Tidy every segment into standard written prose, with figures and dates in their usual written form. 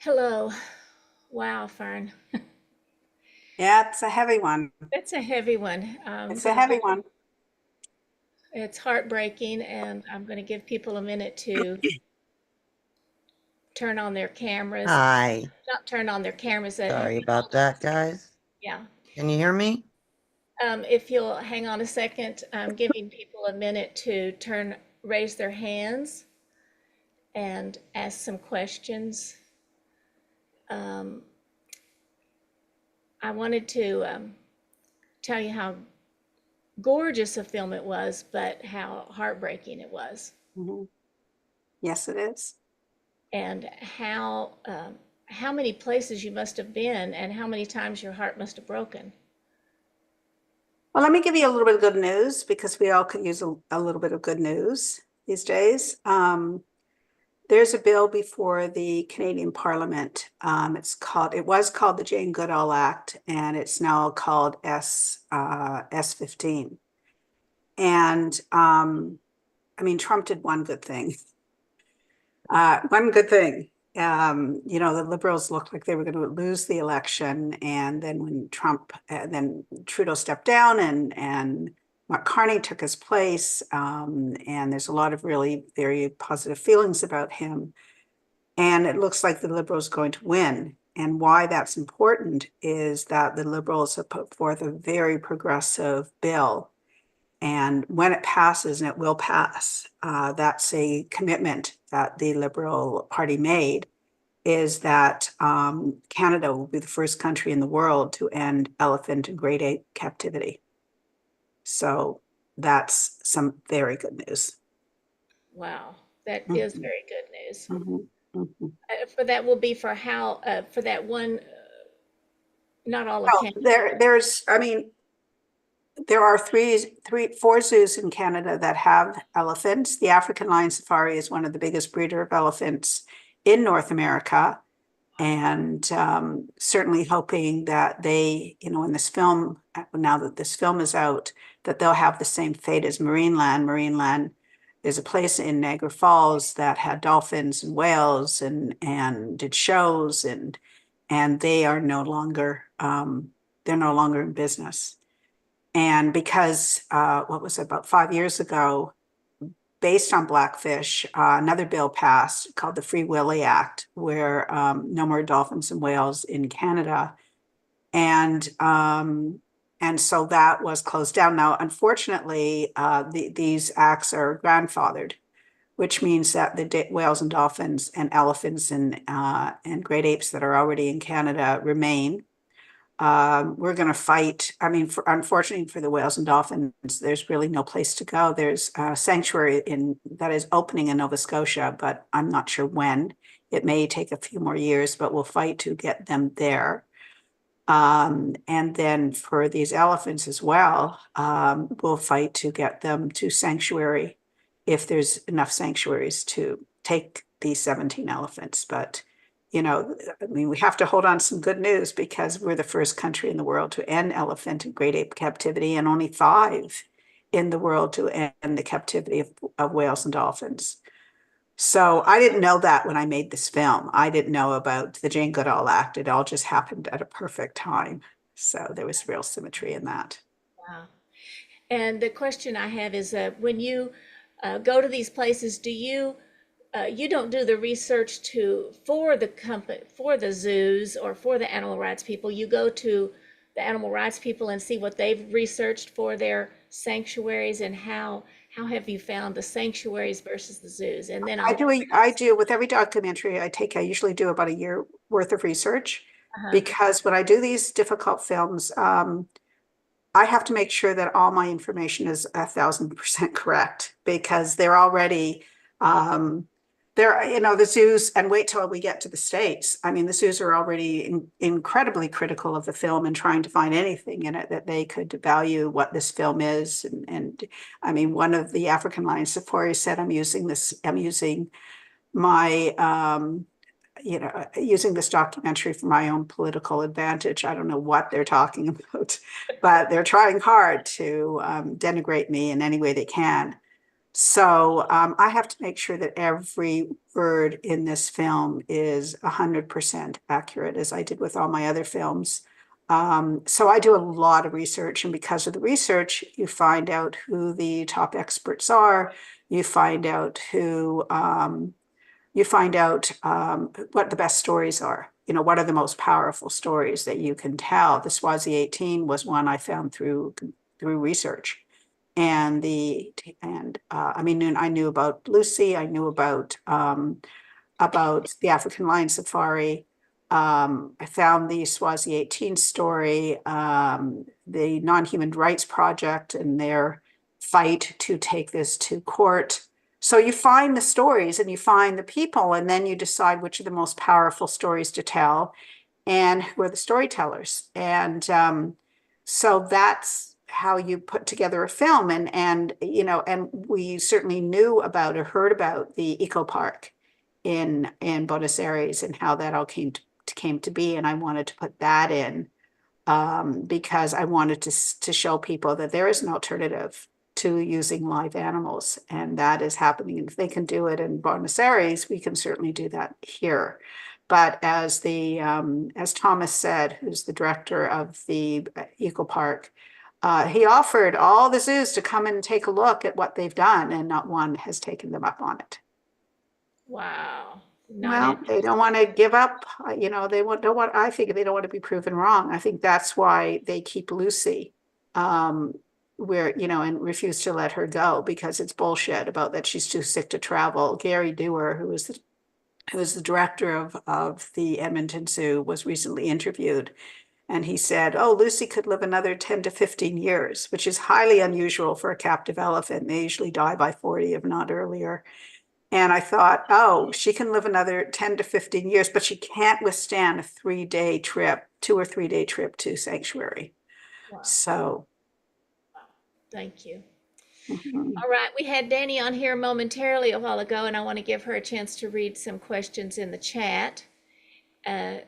Hello. Wow, Fern. Yeah, it's a heavy one. That's a heavy one. It's a heavy one. It's heartbreaking, and I'm going to give people a minute to turn on their cameras. Hi. Not turn on their cameras. Sorry about that, guys. Yeah. Can you hear me? If you'll hang on a second, I'm giving people a minute to raise their hands and ask some questions. Um, I wanted to tell you how gorgeous a film it was, but how heartbreaking it was. hmm Yes, it is. And how many places you must have been and how many times your heart must have broken. Well, let me give you a little bit of good news because we all could use a little bit of good news these days. There's a bill before the Canadian Parliament. It was called the Jane Goodall Act, and it's now called S15. And Trump did one good thing. One good thing. The Liberals looked like they were going to lose the election, and then when then Trudeau stepped down, and Mark Carney took his place, and there's a lot of really very positive feelings about him, and it looks like the Liberals are going to win. And why that's important is that the Liberals have put forth a very progressive bill. And when it passes, and it will pass, that's a commitment that the Liberal Party made, is that Canada will be the first country in the world to end elephant and great ape captivity. So that's some very good news. Wow, that is very good news. Mm-hmm. That will be for for that one, not all of Well, Canada. there are four zoos in Canada that have elephants. The African Lion Safari is one of the biggest breeder of elephants in North America. And certainly hoping that they, in this film, now that this film is out, that they'll have the same fate as Marineland. Marineland is a place in Niagara Falls that had dolphins and whales and did shows, and they are no longer they're no longer in business. And because what was it, about 5 years ago, based on blackfish, another bill passed called the Free Willy Act, where no more dolphins and whales in Canada. And so that was closed down. Now, unfortunately, these acts are grandfathered, which means that the whales and dolphins and elephants and great apes that are already in Canada remain. We're going to fight. Unfortunately for the whales and dolphins, there's really no place to go. There's a sanctuary that is opening in Nova Scotia, but I'm not sure when. It may take a few more years, but we'll fight to get them there. And then for these elephants as well, we'll fight to get them to sanctuary if there's enough sanctuaries to take these 17 elephants. But we have to hold on to some good news because we're the first country in the world to end elephant and great ape captivity, and only 5 in the world to end the captivity of whales and dolphins. So I didn't know that when I made this film. I didn't know about the Jane Goodall Act. It all just happened at a perfect time. So there was real symmetry in that. Wow. And the question I have is, when you go to these places, do you don't do the research for the zoos or for the animal rights people. You go to the animal rights people and see what they've researched for their sanctuaries, and how have you found the sanctuaries versus the zoos? And then I do with every documentary I take. I usually do about a year worth of research because when I do these difficult films, I have to make sure that all my information is 1,000% correct because they're already the zoos, and wait till we get to the States. The zoos are already incredibly critical of the film and trying to find anything in it that they could value what this film is. And one of the African Lion Safari said, I'm using my, using this documentary for my own political advantage. I don't know what they're talking about, but they're trying hard to denigrate me in any way they can. So I have to make sure that every word in this film is 100% accurate, as I did with all my other films. So I do a lot of research, and because of the research, you find out who the top experts are. You find out what the best stories are. You know, what are the most powerful stories that you can tell? The Swazi 18 was one I found through research. I mean, I knew about Lucy. I knew about the African Lion Safari. I found the Swazi 18 story, the Non-Human Rights Project and their fight to take this to court. So you find the stories and you find the people, and then you decide which are the most powerful stories to tell and who are the storytellers. And so that's how you put together a film. And you know, and we certainly knew about or heard about the eco park in Buenos Aires and how that all came to be. And I wanted to put that in because I wanted to show people that there is an alternative to using live animals, and that is happening. And if they can do it in Buenos Aires, we can certainly do that here. But as Thomas said, who's the director of the eco park, he offered all the zoos to come and take a look at what they've done, and not one has taken them up on it. Wow. Well, they don't want to give up. You know, don't want. I think they don't want to be proven wrong. I think that's why they keep Lucy, where and refuse to let her go, because it's bullshit about that she's too sick to travel. Gary Dewar, who is the director of the Edmonton Zoo, was recently interviewed, and he said, "Oh, Lucy could live another 10 to 15 years, which is highly unusual for a captive elephant. They usually die by 40, if not earlier." And I thought, oh, she can live another 10 to 15 years, but she can't withstand a 3-day trip, 2 or 3 day trip to sanctuary. Wow. So. Thank you. Mhm. All right, we had Danny on here momentarily a while ago, and I want to give her a chance to read some questions in the chat. And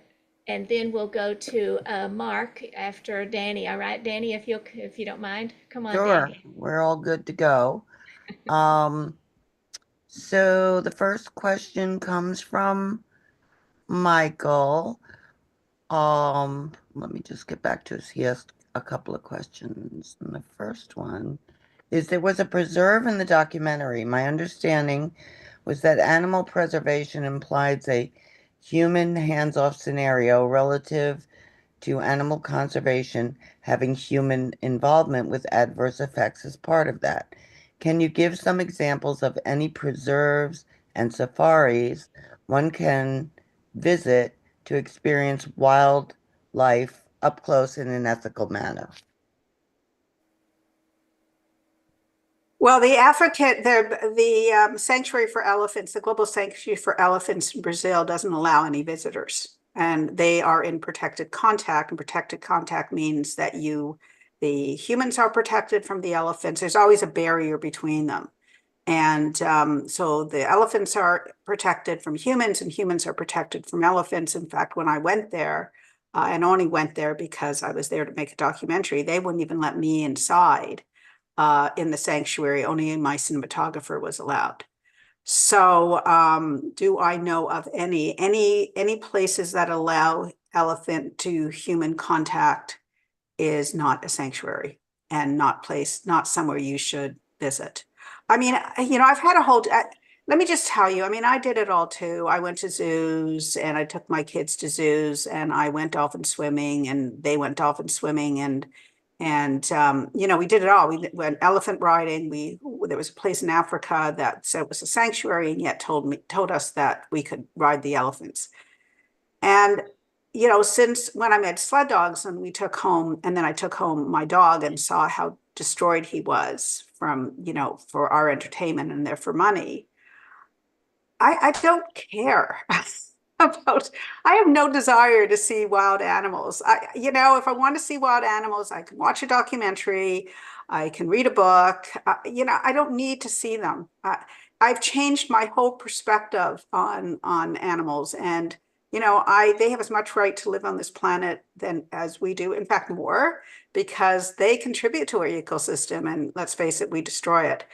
then we'll go to Mark after Danny. All right, Danny, if you don't mind, come on, Sure, Danny. we're all good to go. So the first question comes from Michael. Let me just get back to his. He asked a couple of questions. And the first one is, there was a preserve in the documentary. My understanding was that animal preservation implies a human hands-off scenario relative to animal conservation having human involvement with adverse effects as part of that. Can you give some examples of any preserves and safaris one can visit to experience wildlife up close in an ethical manner? Well, the sanctuary for elephants, the global sanctuary for elephants in Brazil doesn't allow any visitors, and they are in protected contact. And protected contact means that the humans are protected from the elephants. There's always a barrier between them. And so the elephants are protected from humans, and humans are protected from elephants. In fact, when I went there, and only went there because I was there to make a documentary, they wouldn't even let me inside in the sanctuary. Only my cinematographer was allowed. So do I know of any places that allow elephant to human contact is not a sanctuary, and not somewhere you should visit. I mean, I've had let me just tell you, I mean, I did it all too. I went to zoos, and I took my kids to zoos, and I went dolphin swimming, and they went dolphin swimming, and we did it all. We went elephant riding. There was a place in Africa that said it was a sanctuary, and yet told us that we could ride the elephants. And since when I met sled dogs, and then I took home my dog and saw how destroyed he was from, for our entertainment and there for money, I don't care about, I have no desire to see wild animals. If I want to see wild animals, I can watch a documentary, I can read a book, I don't need to see them. I've changed my whole perspective on animals, and they have as much right to live on this planet as we do, in fact, more, because they contribute to our ecosystem, and let's face it, we destroy it.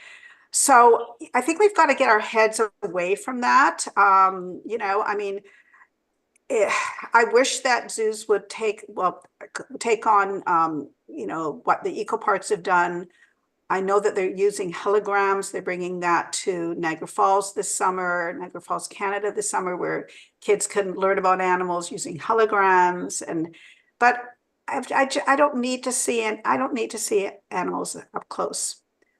So I think we've got to get our heads away from that. You know, I mean, I wish that zoos would take on, you know, what the eco parks have done. I know that they're using holograms. They're bringing that to Niagara Falls this summer, Niagara Falls, Canada this summer, where kids can learn about animals using holograms. But I don't need to see animals up close.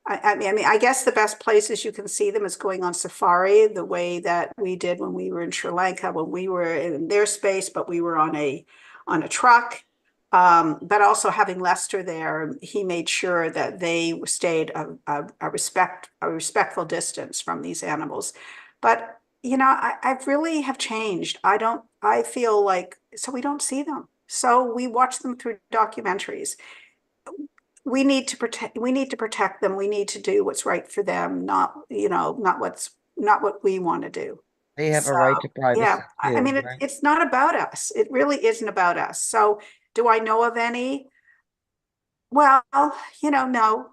I mean, I guess the best places you can see them is going on safari, the way that we did when we were in Sri Lanka, when we were in their space, but we were on a truck. But also having Lester there, he made sure that they stayed a respectful distance from these animals. But you know, I really have changed. I feel like, so we don't see them. So we watch them through documentaries. We need to protect them. We need to do what's right for them, not, you know, not what we want to do. They have So, a right to privacy yeah, I too, mean, right? it's not about us. It really isn't about us. So do I know of any? Well, you know, no.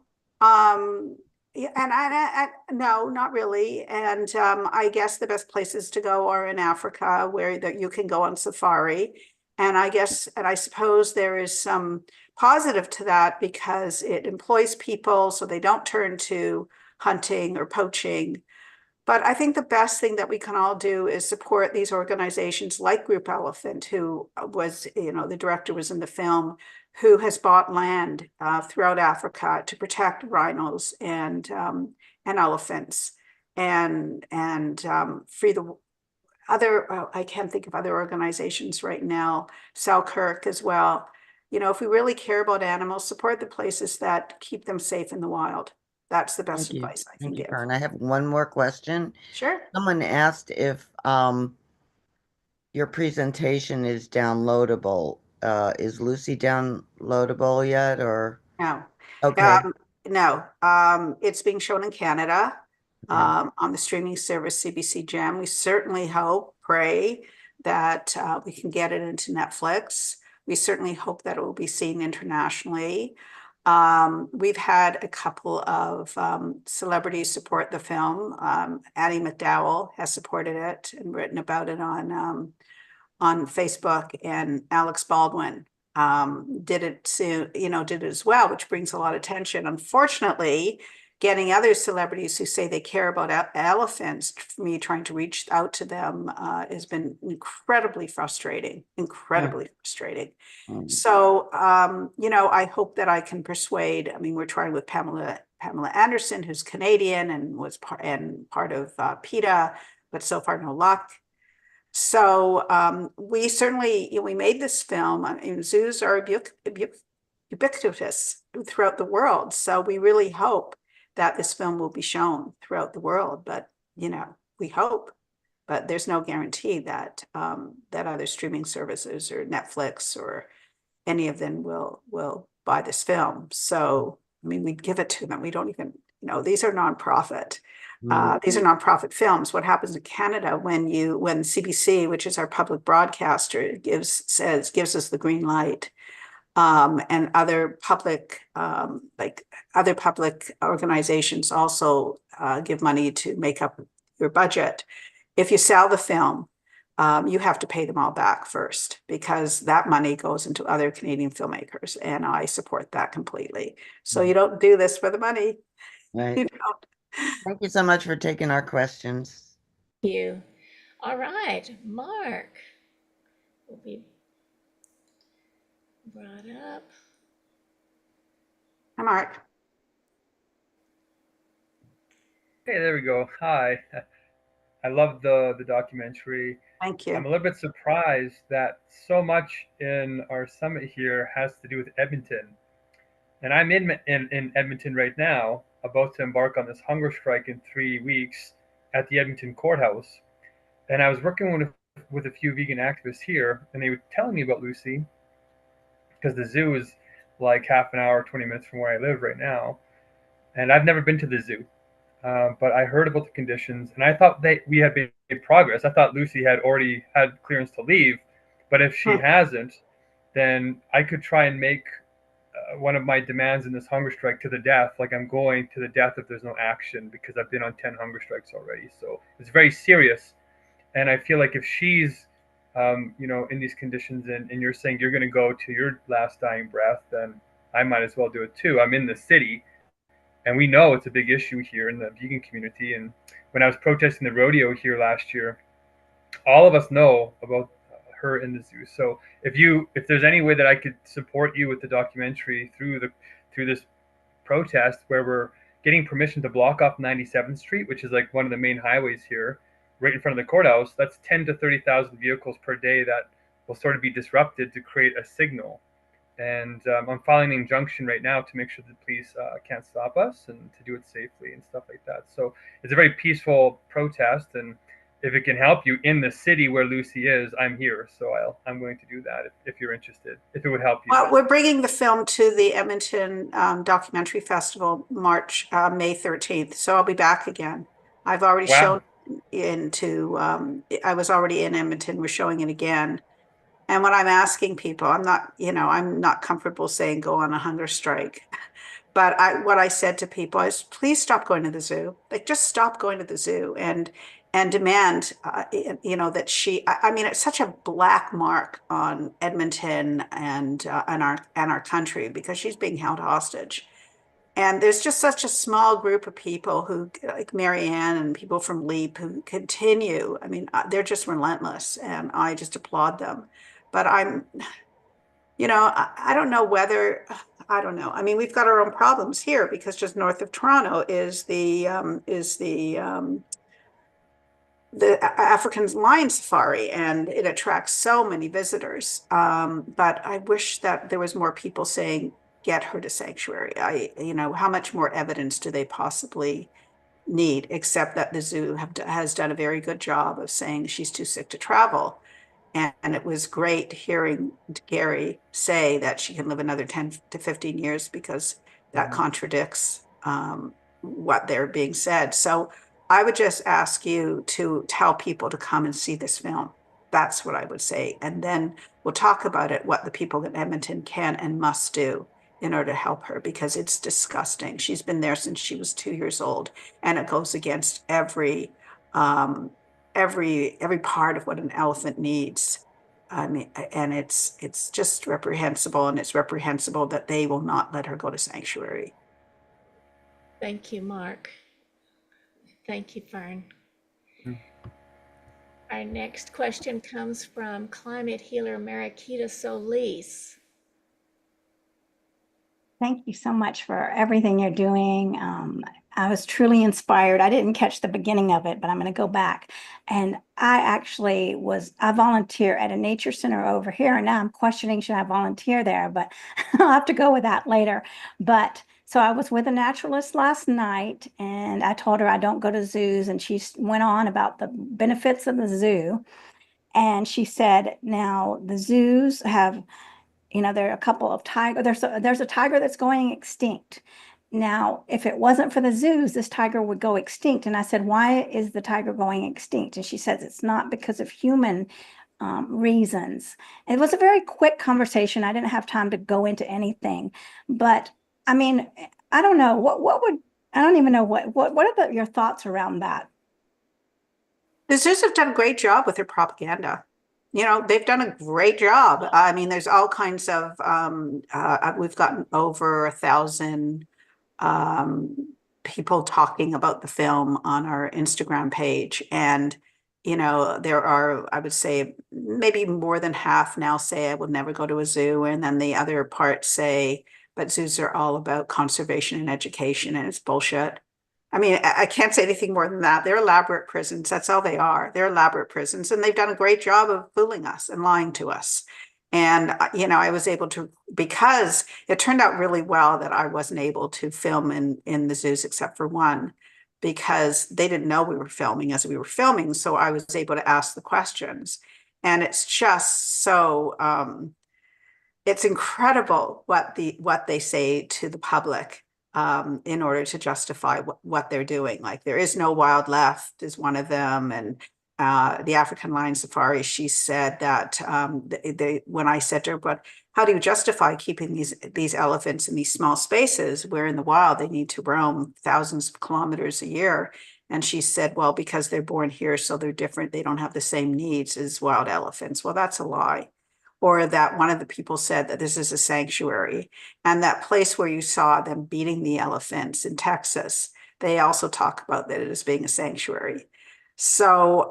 Yeah, and no, not really. And I guess the best places to go are in Africa, where that you can go on safari. And I suppose there is some positive to that because it employs people, so they don't turn to hunting or poaching. But I think the best thing that we can all do is support these organizations like Group Elephant, who was, you know, the director was in the film, who has bought land throughout Africa to protect rhinos and elephants, and free the other. I can't think of other organizations right now. Selkirk as well. You know, if we really care about animals, support the places that keep them safe in the wild. That's the best Thank you. advice I can Thank you, give. Karen. I have one more question. Sure. Someone asked if your presentation is downloadable. Is Lucy downloadable yet or No. okay. No. It's being shown in Canada Yeah. on the streaming service CBC Gem. We certainly hope, pray that we can get it into Netflix. We certainly hope that it will be seen internationally. We've had a couple of celebrities support the film. Addie McDowell has supported it and written about it on Facebook, and Alex Baldwin did it to, you know, did it as well, which brings a lot of attention. Unfortunately, getting other celebrities who say they care about elephants, for me trying to reach out to them has been incredibly frustrating, incredibly frustrating. Mm. So, you know, I hope that I can persuade. I mean, we're trying with Pamela Anderson, who's Canadian and was part of PETA, but so far no luck. So we certainly, you know, we made this film. I mean, zoos are ubiquitous throughout the world. So we really hope that this film will be shown throughout the world. But, you know, we hope, but there's no guarantee that that other streaming services or Netflix or any of them will buy this film. So, I mean, we'd give it to them. We don't even, you know, these are nonprofit. These are nonprofit films. What happens in Canada when CBC, which is our public broadcaster, gives us the green light, and other public other public organizations also give money to make up your budget. If you sell the film, you have to pay them all back first because that money goes into other Canadian filmmakers, and I support that completely. So you don't do this for the money. Right. You don't. Thank you so much for taking our questions. Thank you. All right, Mark will be brought up. Hi, Mark. Hey, there we go. Hi. I love the documentary. Thank I'm you. a little bit surprised that so much in our summit here has to do with Edmonton. And I'm in Edmonton right now, about to embark on this hunger strike in 3 weeks at the Edmonton courthouse. And I was working with a few vegan activists here, and they were telling me about Lucy, because the zoo is like half an hour, 20 minutes from where I live right now. And I've never been to the zoo. But I heard about the conditions, and I thought we had made progress. I thought Lucy had already had clearance to leave, but if she hasn't, then I could try and make one of my demands in this hunger strike to the death. Like, I'm going to the death if there's no action, because I've been on 10 hunger strikes already. So it's very serious. And I feel like if she's, in these conditions, and you're saying you're going to go to your last dying breath, then I might as well do it too. I'm in the city, and we know it's a big issue here in the vegan community. And when I was protesting the rodeo here last year, all of us know about her in the zoo. So if there's any way that I could support you with the documentary through this protest, where we're getting permission to block off 97th Street, which is like one of the main highways here, right in front of the courthouse, that's 10 to 30,000 vehicles per day that will sort of be disrupted to create a signal. And I'm filing an injunction right now to make sure the police can't stop us, and to do it safely and stuff like that. So it's a very peaceful protest, and if it can help you in the city where Lucy is, I'm here. So I'm going to do that if you're interested, if it would help you. Well, we're bringing the film to the Edmonton Documentary Festival, May 13th. So I'll be back again. I've already shown I was already in Edmonton. We're showing it again. And when I'm asking people, I'm not comfortable saying go on a hunger strike. But what I said to people is, please stop going to the zoo. Like, just stop going to the zoo and demand, that it's such a black mark on Edmonton and our country, because she's being held hostage. And there's just such a small group of people who, like Marianne and people from LEAP, who continue. I mean, they're just relentless, and I just applaud them. But I don't know whether, I don't know. I mean, we've got our own problems here, because just north of Toronto is the African lion safari, and it attracts so many visitors. But I wish that there was more people saying, get her to sanctuary. How much more evidence do they possibly need, except that the zoo has done a very good job of saying she's too sick to travel. And it was great hearing Gary say that she can live another 10 to 15 years, because that contradicts what they're being said. So I would just ask you to tell people to come and see this film. That's what I would say. And then we'll talk about it, what the people in Edmonton can and must do in order to help her, because it's disgusting. She's been there since she was 2 years old, and it goes against every part of what an elephant needs. I mean, and it's just reprehensible, and it's reprehensible that they will not let her go to sanctuary. Thank you, Mark. Thank you, Fern. Our next question comes from climate healer Mariquita Solis. Thank you so much for everything you're doing. I was truly inspired. I didn't catch the beginning of it, but I'm going to go back. And I volunteer at a nature center over here, and now I'm questioning, should I volunteer there? But I'll have to go with that later. But so I was with a naturalist last night, and I told her I don't go to zoos, and she went on about the benefits of the zoo. And she said, now the zoos have, there are a couple of tigers. There's a tiger that's going extinct. Now, if it wasn't for the zoos, this tiger would go extinct. And I said, why is the tiger going extinct? And she says, it's not because of human reasons. It was a very quick conversation. I didn't have time to go into anything. But I mean, I don't know. I don't even know what are your thoughts around that? The zoos have done a great job with their propaganda. They've done a great job. I mean, there's all kinds of, we've gotten over 1,000 people talking about the film on our Instagram page. And, there are, I would say, maybe more than half now say I would never go to a zoo. And then the other part say, but zoos are all about conservation and education, and it's bullshit. I mean, I can't say anything more than that. They're elaborate prisons. That's all they are. They're elaborate prisons, and they've done a great job of fooling us and lying to us. And, I was able to, because it turned out really well that I wasn't able to film in the zoos except for one, because they didn't know we were filming as we were filming. So I was able to ask the questions. And it's just so, it's incredible what they say to the public. In order to justify what they're doing. Like, there is no wild left is one of them. And, the African lion safari, she said that when I said to her, but how do you justify keeping these elephants in these small spaces where in the wild they need to roam thousands of kilometers a year? And she said, well, because they're born here, so they're different. They don't have the same needs as wild elephants. Well, that's a lie. Or that one of the people said that this is a sanctuary. And that place where you saw them beating the elephants in Texas, they also talk about that as being a sanctuary. So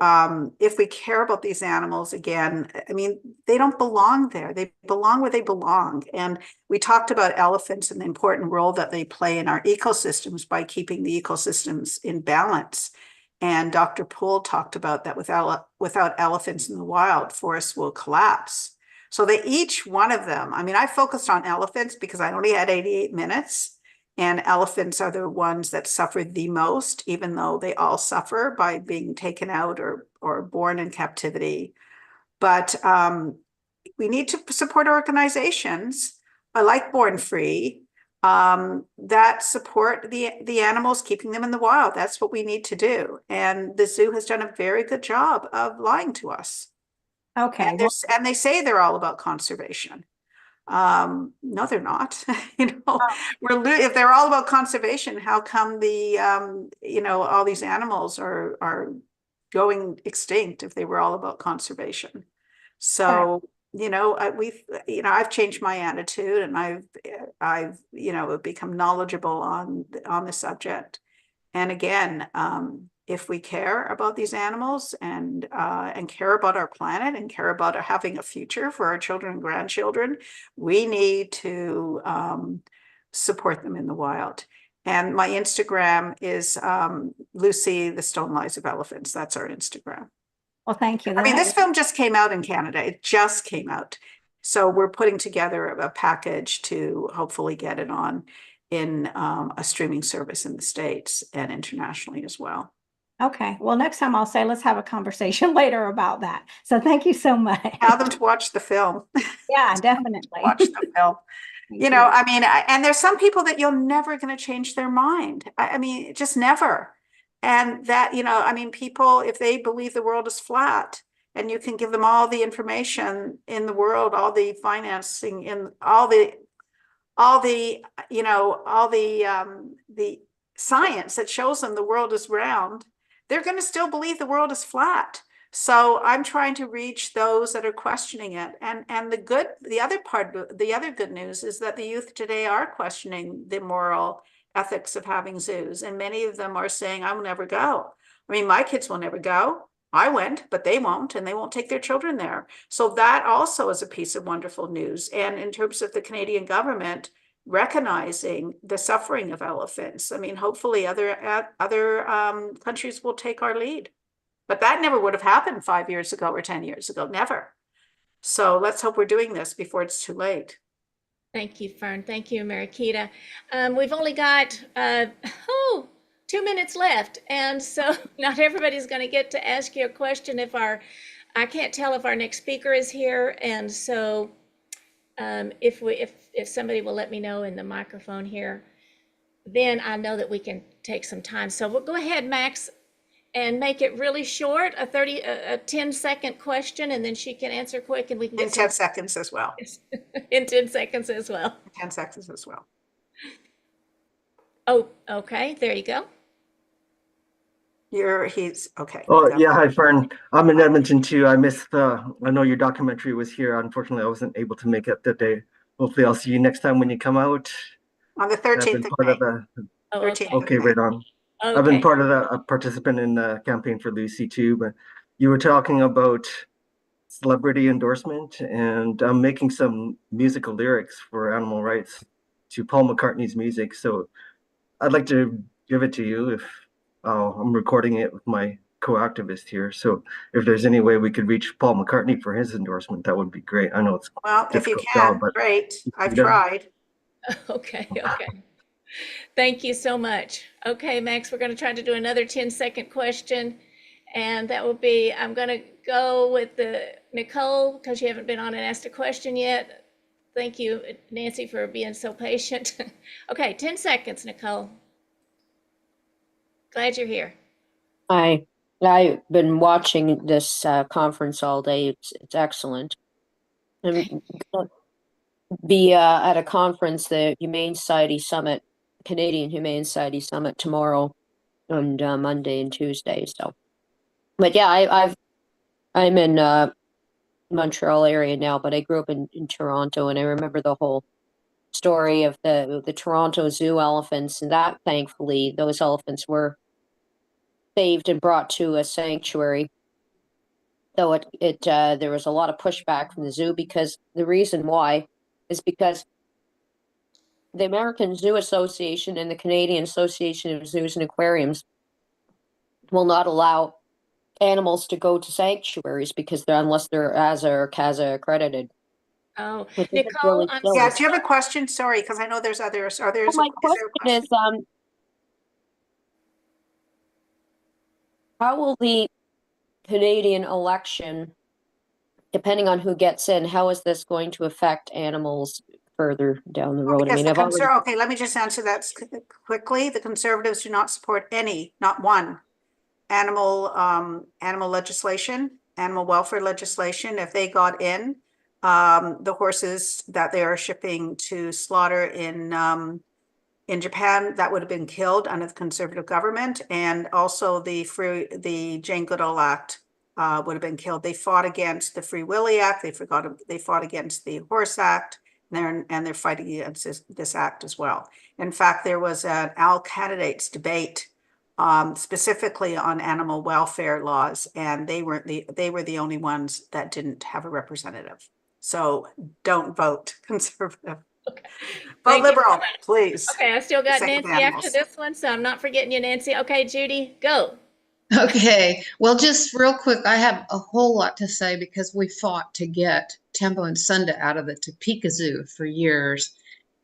if we care about these animals, again, I mean, they don't belong there. They belong where they belong. And we talked about elephants and the important role that they play in our ecosystems by keeping the ecosystems in balance. And Dr. Poole talked about that without elephants in the wild, forests will collapse. So they each one of them, I mean, I focused on elephants because I only had 88 minutes. And elephants are the ones that suffer the most, even though they all suffer by being taken out or born in captivity. But we need to support organizations like Born Free that support the animals, keeping them in the wild. That's what we need to do. And the zoo has done a very good job of lying to us. Okay. And they say they're all about conservation. No, they're not. If they're all about conservation, how come all these animals are going extinct if they were all about conservation? So, I've changed my attitude, and I've become knowledgeable on the subject. And again, if we care about these animals and care about our planet and care about having a future for our children and grandchildren, we need to support them in the wild. And my Instagram is Lucy, the Stone Lives of Elephants. That's our Instagram. Well, thank you. I mean, this film just came out in Canada. It just came out. So we're putting together a package to hopefully get it on in a streaming service in the States and internationally as well. Okay. Well, next time I'll say, let's have a conversation later about that. So thank you so much. Tell them to watch the film. Yeah, definitely. Watch the film. I mean, and there's some people that you're never going to change their mind. I mean, just never. And that, I mean, people, if they believe the world is flat and you can give them all the information in the world, all the financing in all the science that shows them the world is round, they're going to still believe the world is flat. So I'm trying to reach those that are questioning it. And the other good news is that the youth today are questioning the moral ethics of having zoos. And many of them are saying, I will never go. I mean, my kids will never go. I went, but they won't, and they won't take their children there. So that also is a piece of wonderful news. And in terms of the Canadian government recognizing the suffering of elephants, I mean, hopefully other countries will take our lead. But that never would have happened 5 years ago or 10 years ago, never. So let's hope we're doing this before it's too late. Thank you, Fern. Thank you, Marikita. We've only got 2 minutes left, and so not everybody's going to get to ask you a question. I can't tell if our next speaker is here, and so if somebody will let me know in the microphone here, then I know that we can take some time. So we'll go ahead, Max, and make it really short, a 10-second question, and then she can answer quick, and we can get in 10 seconds as well. In 10 seconds as well. 10 seconds as well. Oh, okay. There you go. He's okay. Oh, yeah. Hi, Fern. I'm in Edmonton too. I know your documentary was here. Unfortunately, I wasn't able to make it that day. Hopefully I'll see you next time when you come out. On the 13th of May. Okay, right on. Okay. I've been a participant in the campaign for Lucy too, but you were talking about celebrity endorsement, and I'm making some musical lyrics for animal rights to Paul McCartney's music. So I'd like to give it to you if I'm recording it with my co-activist here. So if there's any way we could reach Paul McCartney for his endorsement, that would be great. I know it's if you can, great. I've tried. Okay. Thank you so much. Okay, Max, we're going to try to do another 10-second question, and that will be, I'm going to go with Nicole, because you haven't been on and asked a question yet. Thank you, Nancy, for being so patient. Okay, 10 seconds, Nicole. Glad you're here. Hi. I've been watching this conference all day. It's excellent. I'm gonna be at a conference, the Humane Society Summit, Canadian Humane Society Summit tomorrow and Monday and Tuesday. So, but yeah, I'm in Montreal area now, but I grew up in Toronto, and I remember the whole story of the Toronto Zoo elephants, and that thankfully those elephants were saved and brought to a sanctuary. Though there was a lot of pushback from the zoo, because the reason why is because the American Zoo Association and the Canadian Association of Zoos and Aquariums will not allow animals to go to sanctuaries because unless they're ASA or CASA accredited, Oh, which is Nicole, really I'm silly. Yeah, do you have a question? Sorry, because I know there's others. Are there, Well, my is there a question question? is, how will the Canadian election, depending on who gets in, how is this going to affect animals further down the Well, road? I because mean, okay, let me just answer that quickly. The Conservatives do not support any, not one, animal legislation, animal welfare legislation. If they got in, the horses that they are shipping to slaughter in Japan, that would have been killed under the Conservative government, and also the Jane Goodall Act would have been killed. They fought against the Free Willy Act. They fought against the Horse Act, and they're fighting against this act as well. In fact, there was an all candidates debate specifically on animal welfare laws, and they were the only ones that didn't have a representative. So don't vote Conservative. okay. Vote Thank you. Liberal, please. Okay, I still got Sake of Nancy after animals. this one, so I'm not forgetting you, Nancy. Okay, Judy, go. Okay, well, just real quick, I have a whole lot to say because we fought to get Tempo and Sunda out of the Topeka Zoo for years,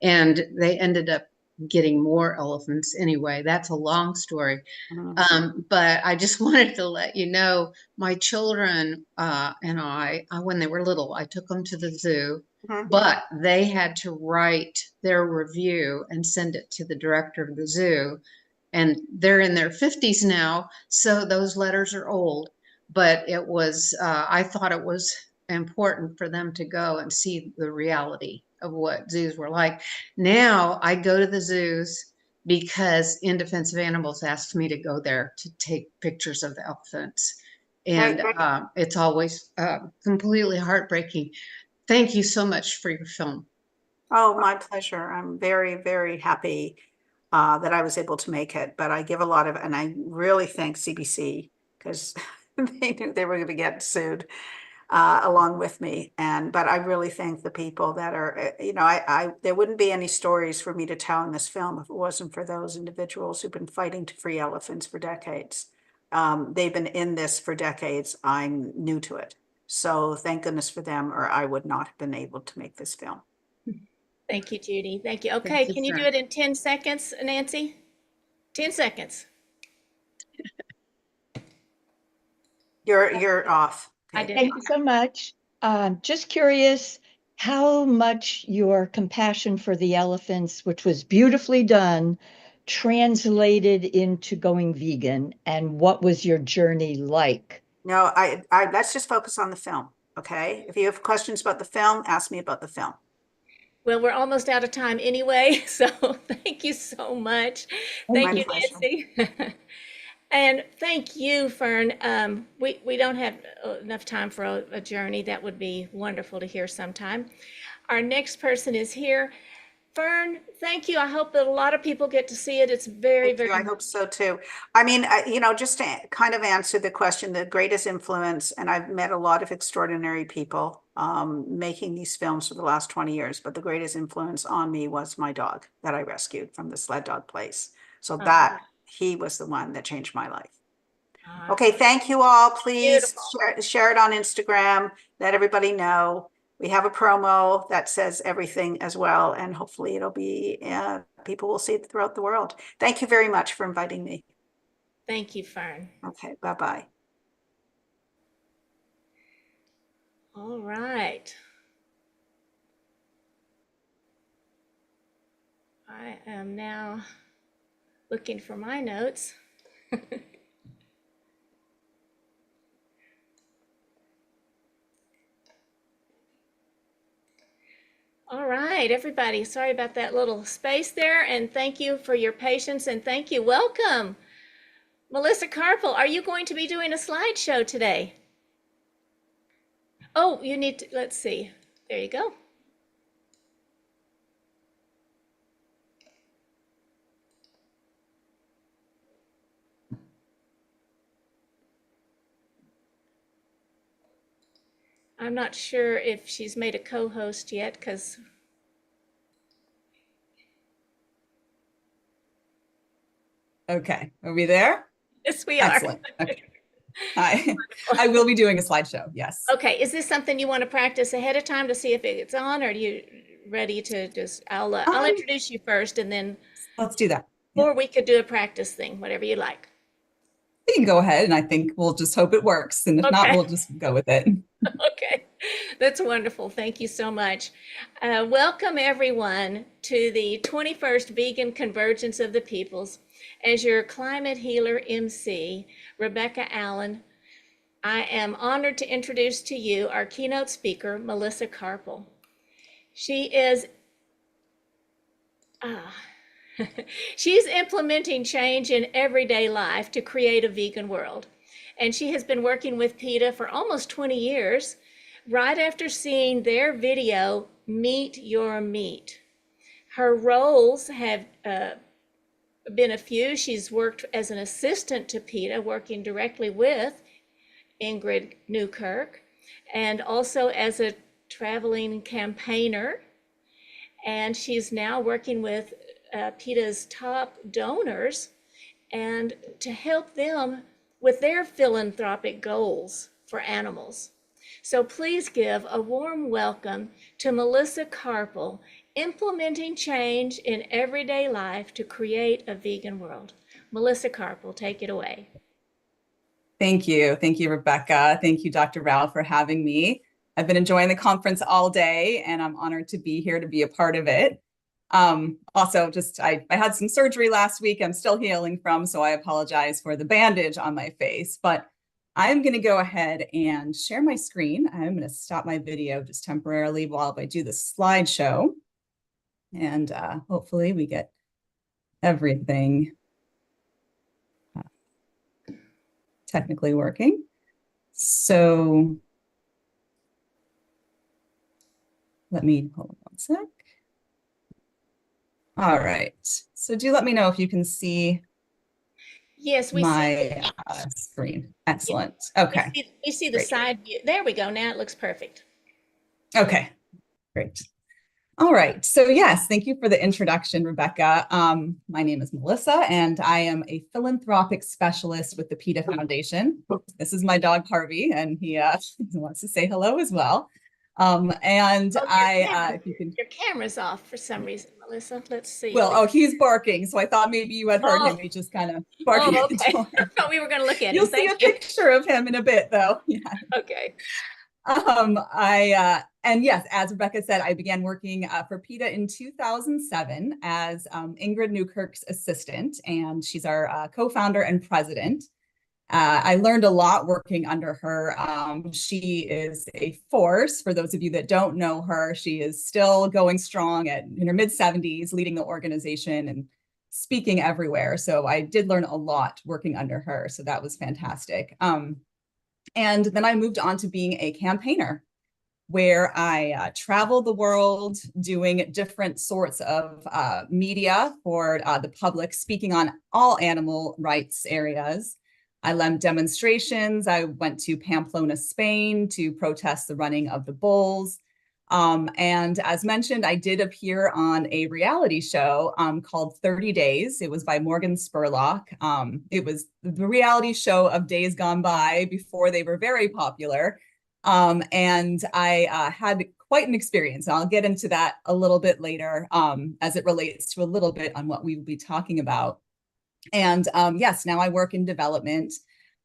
and they ended up getting more elephants anyway. That's a long story. But I just wanted to let you know, my children and when they were little, I took them to the zoo, but they had to write their review and send it to the director of the zoo. And they're in their 50s now, so those letters are old. But it was, I thought it was important for them to go and see the reality of what zoos were like. Now I go to the zoos because In Defense of Animals asked me to go there to take pictures of the elephants. And it's always completely heartbreaking. Thank you so much for your film. Oh, my pleasure. I'm very, very happy that I was able to make it. But I give a lot of, and I really thank CBC because they knew they were going to get sued along with me. But I really thank the people that are, there wouldn't be any stories for me to tell in this film if it wasn't for those individuals who've been fighting to free elephants for decades. They've been in this for decades. I'm new to it. So thank goodness for them, or I would not have been able to make this film. Thank you, Judy. Thank you. Okay, can you do it in 10 seconds, Nancy? 10 seconds. You're off. I did. Thank you so much. Just curious how much your compassion for the elephants, which was beautifully done, translated into going vegan, and what was your journey like? No, let's just focus on the film. Okay. If you have questions about the film, ask me about the film. Well, we're almost out of time anyway, so thank you so much. Thank you, Nancy. And thank you, Fern. We don't have enough time for a journey. That would be wonderful to hear sometime. Our next person is here. Fern, thank you. I hope that a lot of people get to see it. It's very, very. I hope so too. I mean, just to kind of answer the question, the greatest influence, and I've met a lot of extraordinary people making these films for the last 20 years, but the greatest influence on me was my dog that I rescued from the sled dog place. So he was the one that changed my life. Okay, thank you all. Please share it on Instagram. Let everybody know. We have a promo that says everything as well, and hopefully it'll be, people will see it throughout the world. Thank you very much for inviting me. Thank you, Fern. Okay, bye-bye. All right. I am now looking for my notes. All right, everybody, sorry about that little space there, and thank you for your patience, and thank you. Welcome. Melissa Carpel, are you going to be doing a slideshow today? Oh, you need to, let's see. There you go. I'm not sure if she's made a co-host yet, because Okay, are we there? yes, we are. Excellent. Okay. I will be doing a slideshow, yes. Okay, is this something you want to practice ahead of time to see if it's on, or are you ready to just, I'll introduce you first, and then, Let's do that. Yeah. or we could do a practice thing, whatever you like. We can go ahead, and I think we'll just hope it works, and if not, Okay. we'll just go with it. Okay, that's wonderful. Thank you so much. Welcome everyone to the 21st Vegan Convergence of the Peoples. As your climate healer MC, Rebecca Allen, I am honored to introduce to you our keynote speaker, Melissa Carpel. She is she's implementing change in everyday life to create a vegan world. And she has been working with PETA for almost 20 years, right after seeing their video, Meet Your Meat. Her roles have been a few. She's worked as an assistant to PETA, working directly with Ingrid Newkirk, and also as a traveling campaigner. And she's now working with PETA's top donors and to help them with their philanthropic goals for animals. So please give a warm welcome to Melissa Carpel, implementing change in everyday life to create a vegan world. Melissa Carpel, take it away. Thank you. Thank you, Rebecca. Thank you, Dr. Rao, for having me. I've been enjoying the conference all day, and I'm honored to be here to be a part of it. Also, I had some surgery last week I'm still healing from, so I apologize for the bandage on my face, but I'm going to go ahead and share my screen. I'm going to stop my video just temporarily while I do the slideshow, and hopefully we get everything technically working. So let me hold on one sec. All right, so do let me know if you can see Yes, we my screen. Excellent. Okay. We see the Great. side view. There we go. Now it looks perfect. Okay, great. All right, so yes, thank you for the introduction, Rebecca. My name is Melissa, and I am a philanthropic specialist with the PETA Foundation. This is my dog, Harvey, and he wants to say hello as well. If you can, your camera's off for some reason, Melissa. Let's see. Well, he's barking, so I thought maybe you had heard him. He just kind of barking at the door. I thought we were going to look at him. You'll see a picture of him in a bit, though. Yeah. Okay. And yes, as Rebecca said, I began working for PETA in 2007 as Ingrid Newkirk's assistant, and she's our co-founder and president. I learned a lot working under her. She is a force. For those of you that don't know her, she is still going strong in her mid-70s, leading the organization and speaking everywhere. So I did learn a lot working under her. So that was fantastic. And then I moved on to being a campaigner, where I traveled the world doing different sorts of media for the public, speaking on all animal rights areas. I led demonstrations. I went to Pamplona, Spain to protest the running of the bulls. And as mentioned, I did appear on a reality show called 30 Days. It was by Morgan Spurlock. It was the reality show of days gone by before they were very popular. And I had quite an experience. I'll get into that a little bit later as it relates to a little bit on what we will be talking about. And yes, now I work in development.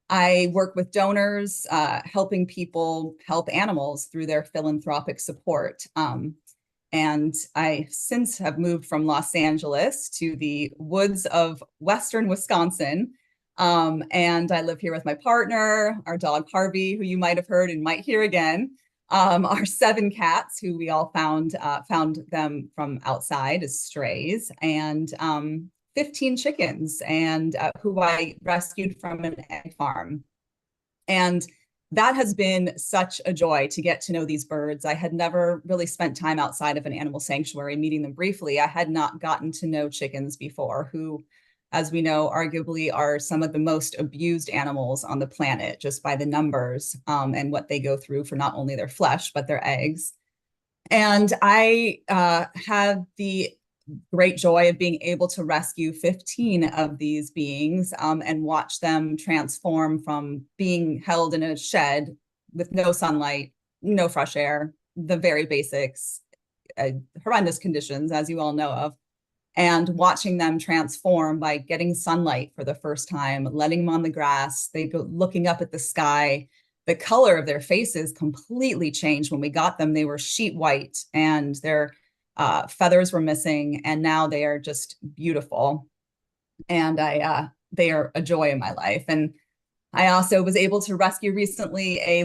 I work with donors, helping people help animals through their philanthropic support. And I since have moved from Los Angeles to the woods of Western Wisconsin. And I live here with my partner, our dog Harvey, who you might have heard and might hear again. our 7 cats, who we all found them from outside as strays, and 15 chickens, and who I rescued from an egg farm. And that has been such a joy to get to know these birds. I had never really spent time outside of an animal sanctuary, meeting them briefly. I had not gotten to know chickens before, who, as we know, arguably are some of the most abused animals on the planet, just by the numbers and what they go through for not only their flesh, but their eggs. And I had the great joy of being able to rescue 15 of these beings and watch them transform from being held in a shed with no sunlight, no fresh air, the very basics, horrendous conditions, as you all know of, and watching them transform by getting sunlight for the first time, letting them on the grass, they go looking up at the sky. The color of their faces completely changed. When we got them, they were sheet white, and their feathers were missing, and now they are just beautiful. And they are a joy in my life. And I also was able to rescue recently a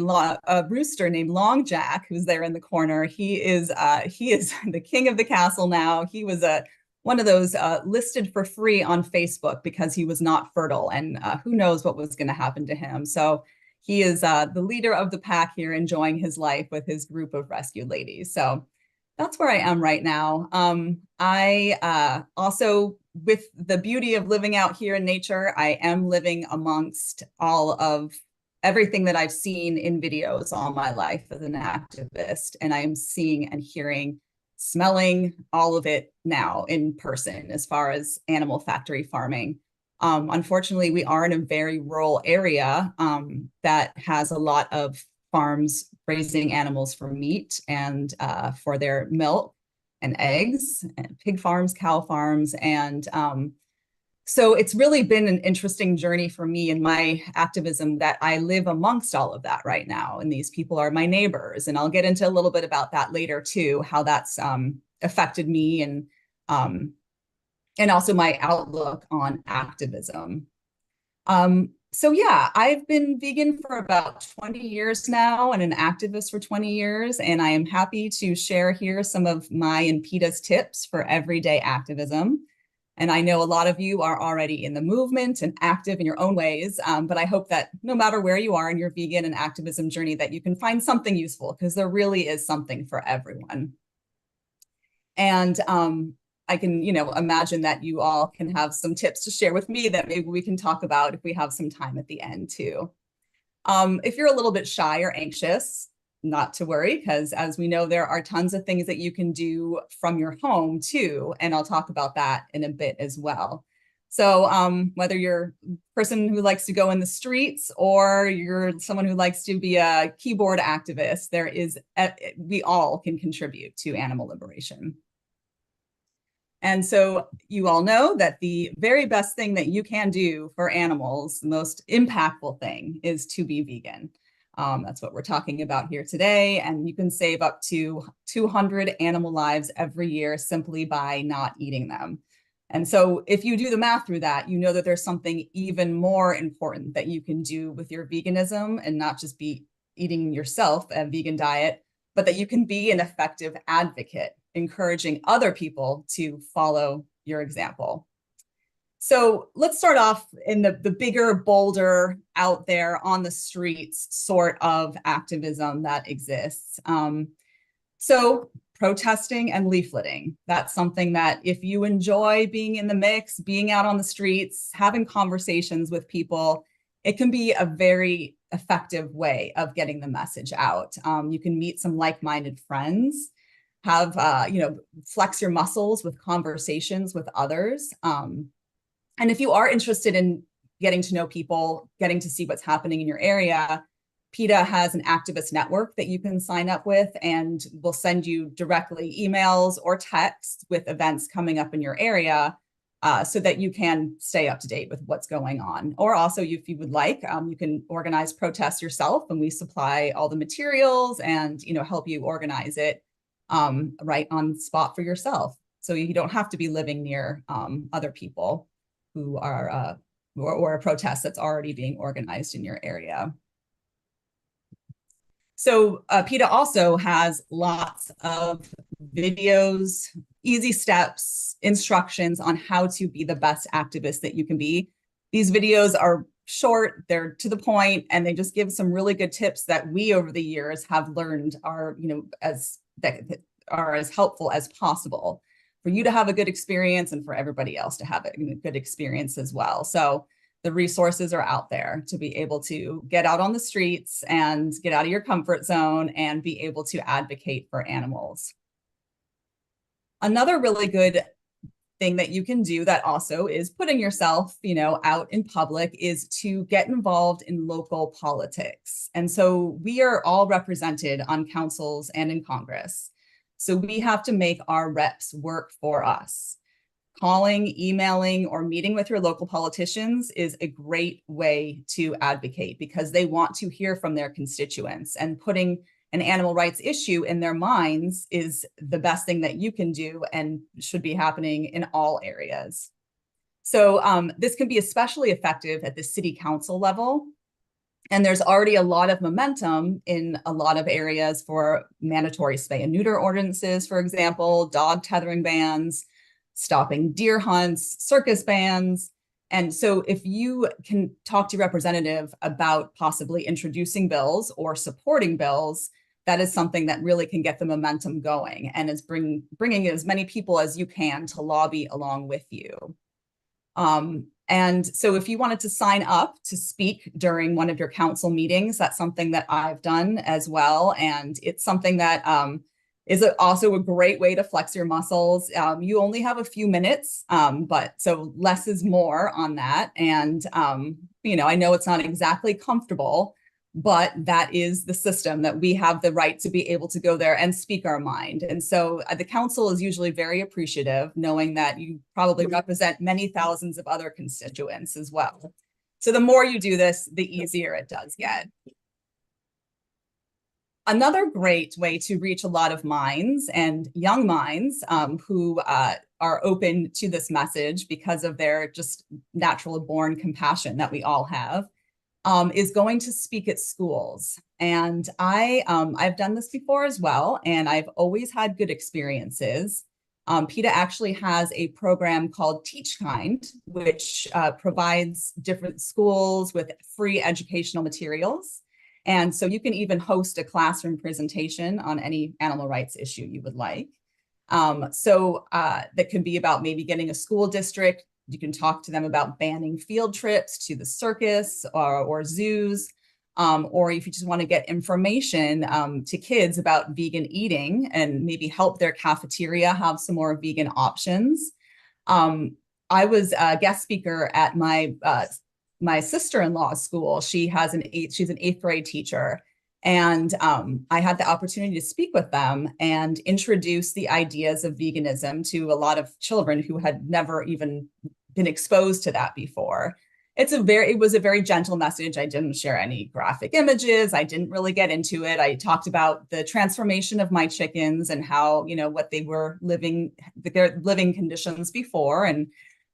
rooster named Long Jack, who's there in the corner. He is the king of the castle now. He was one of those listed for free on Facebook because he was not fertile, and who knows what was going to happen to him. So he is the leader of the pack here, enjoying his life with his group of rescued ladies. So that's where I am right now. I also, with the beauty of living out here in nature, I am living amongst all of everything that I've seen in videos all my life as an activist. And I am seeing and hearing, smelling all of it now in person, as far as animal factory farming. Unfortunately, we are in a very rural area that has a lot of farms raising animals for meat and for their milk and eggs, and pig farms, cow farms. And so it's really been an interesting journey for me in my activism, that I live amongst all of that right now. And these people are my neighbors. And I'll get into a little bit about that later too, how that's affected me, and also my outlook on activism. So yeah, I've been vegan for about 20 years now, and an activist for 20 years. And I am happy to share here some of my and PETA's tips for everyday activism. And I know a lot of you are already in the movement and active in your own ways, but I hope that no matter where you are in your vegan and activism journey, that you can find something useful, because there really is something for everyone. And I can, imagine that you all can have some tips to share with me that maybe we can talk about if we have some time at the end too. If you're a little bit shy or anxious, not to worry, because as we know, there are tons of things that you can do from your home too. And I'll talk about that in a bit as well. So whether you're a person who likes to go in the streets, or you're someone who likes to be a keyboard activist, we all can contribute to animal liberation. And so you all know that the very best thing that you can do for animals, the most impactful thing, is to be vegan. That's what we're talking about here today. And you can save up to 200 animal lives every year simply by not eating them. And so if you do the math through that, you know that there's something even more important that you can do with your veganism, and not just be eating yourself a vegan diet, but that you can be an effective advocate, encouraging other people to follow your example. So let's start off in the bigger, bolder, out there on the streets sort of activism that exists. So protesting and leafleting, that's something that if you enjoy being in the mix, being out on the streets, having conversations with people, it can be a very effective way of getting the message out. You can meet some like-minded friends, have, flex your muscles with conversations with others. And if you are interested in getting to know people, getting to see what's happening in your area, PETA has an activist network that you can sign up with, and will send you directly emails or texts with events coming up in your area, so that you can stay up to date with what's going on. Or also, if you would like, you can organize protests yourself, and we supply all the materials and help you organize it right on spot for yourself. So you don't have to be living near other people who are or a protest that's already being organized in your area. So PETA also has lots of videos, easy steps, instructions on how to be the best activist that you can be. These videos are short, they're to the point, and they just give some really good tips that we over the years have learned are, that are as helpful as possible for you to have a good experience and for everybody else to have a good experience as well. So the resources are out there to be able to get out on the streets and get out of your comfort zone and be able to advocate for animals. Another really good thing that you can do that also is putting yourself, out in public is to get involved in local politics. And so we are all represented on councils and in Congress. So we have to make our reps work for us. Calling, emailing, or meeting with your local politicians is a great way to advocate because they want to hear from their constituents, and putting an animal rights issue in their minds is the best thing that you can do and should be happening in all areas. So this can be especially effective at the city council level. And there's already a lot of momentum in a lot of areas for mandatory spay and neuter ordinances, for example, dog tethering bans, stopping deer hunts, circus bans. And so if you can talk to your representative about possibly introducing bills or supporting bills, that is something that really can get the momentum going and is bringing as many people as you can to lobby along with you. And so if you wanted to sign up to speak during one of your council meetings, that's something that I've done as well. And it's something that is also a great way to flex your muscles. You only have a few minutes, but so less is more on that. And, I know it's not exactly comfortable, but that is the system that we have the right to be able to go there and speak our mind. And so the council is usually very appreciative, knowing that you probably represent many thousands of other constituents as well. So the more you do this, the easier it does get. Another great way to reach a lot of minds and young minds who are open to this message because of their just natural born compassion that we all have is going to speak at schools. And I've done this before as well, and I've always had good experiences. PETA actually has a program called Teach Kind, which provides different schools with free educational materials. And so you can even host a classroom presentation on any animal rights issue you would like. That could be about maybe getting a school district. You can talk to them about banning field trips to the circus or zoos, or if you just want to get information to kids about vegan eating and maybe help their cafeteria have some more vegan options. I was a guest speaker at my sister-in-law's school. She's an 8th grade teacher. And I had the opportunity to speak with them and introduce the ideas of veganism to a lot of children who had never even been exposed to that before. It was a very gentle message. I didn't share any graphic images. I didn't really get into it. I talked about the transformation of my chickens and how, what they were their living conditions before and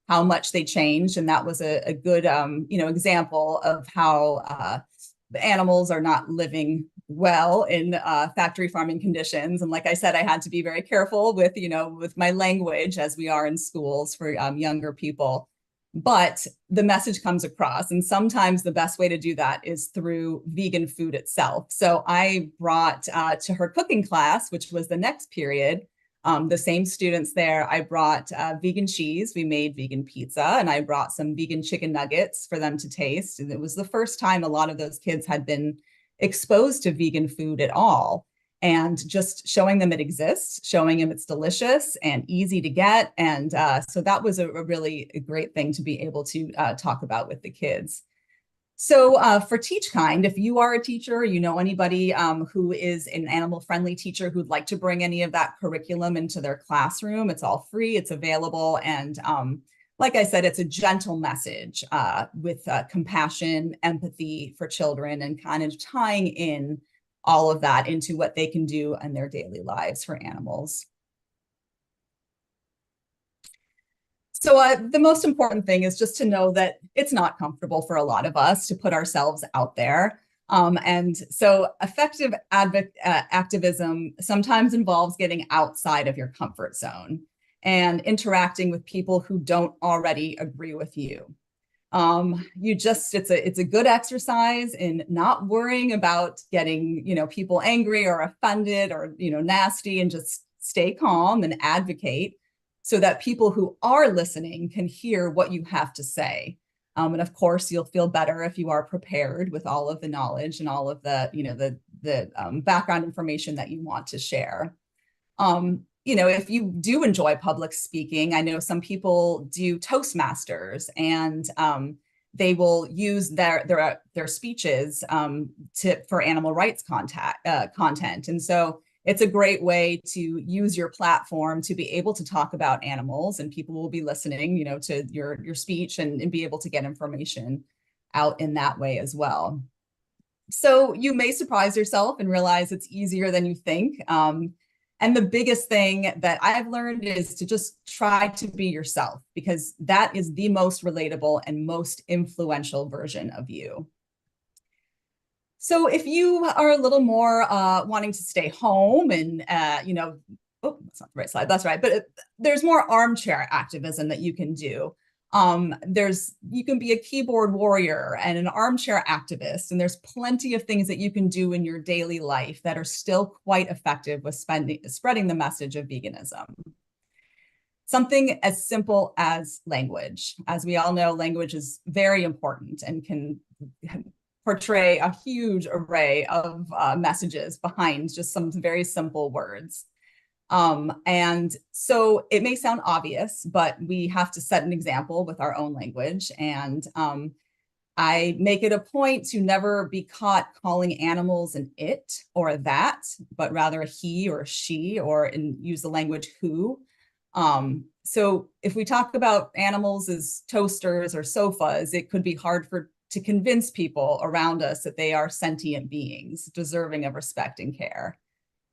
how much they changed. And that was a good, example of how the animals are not living well in factory farming conditions. And like I said, I had to be very careful with my language as we are in schools for younger people. But the message comes across. And sometimes the best way to do that is through vegan food itself. So I brought to her cooking class, which was the next period, the same students there, I brought vegan cheese. We made vegan pizza, and I brought some vegan chicken nuggets for them to taste. And it was the first time a lot of those kids had been exposed to vegan food at all. And just showing them it exists, showing them it's delicious and easy to get. And so that was a really great thing to be able to talk about with the kids. So for Teach Kind, if you are a teacher, or you know anybody who is an animal-friendly teacher who'd like to bring any of that curriculum into their classroom, it's all free, it's available. And like I said, it's a gentle message with compassion, empathy for children, and kind of tying in all of that into what they can do in their daily lives for animals. So the most important thing is just to know that it's not comfortable for a lot of us to put ourselves out there. And so effective activism sometimes involves getting outside of your comfort zone and interacting with people who don't already agree with you. It's a good exercise in not worrying about getting, people angry or offended or, nasty, and just stay calm and advocate so that people who are listening can hear what you have to say. And of course, you'll feel better if you are prepared with all of the knowledge and all of the, the background information that you want to share. If you do enjoy public speaking, I know some people do Toastmasters, and they will use their speeches for animal rights content. And so it's a great way to use your platform to be able to talk about animals, and people will be listening, to your speech and be able to get information out in that way as well. So you may surprise yourself and realize it's easier than you think. And the biggest thing that I've learned is to just try to be yourself, because that is the most relatable and most influential version of you. So if you are a little more wanting to stay home and, oh, that's not the right slide, that's right. But there's more armchair activism that you can do. You can be a keyboard warrior and an armchair activist, and there's plenty of things that you can do in your daily life that are still quite effective with spreading the message of veganism. Something as simple as language. As we all know, language is very important and can portray a huge array of messages behind just some very simple words. And so it may sound obvious, but we have to set an example with our own language. And I make it a point to never be caught calling animals an it or a that, but rather a he or a she, or use the language who. So if we talk about animals as toasters or sofas, it could be hard to convince people around us that they are sentient beings deserving of respect and care.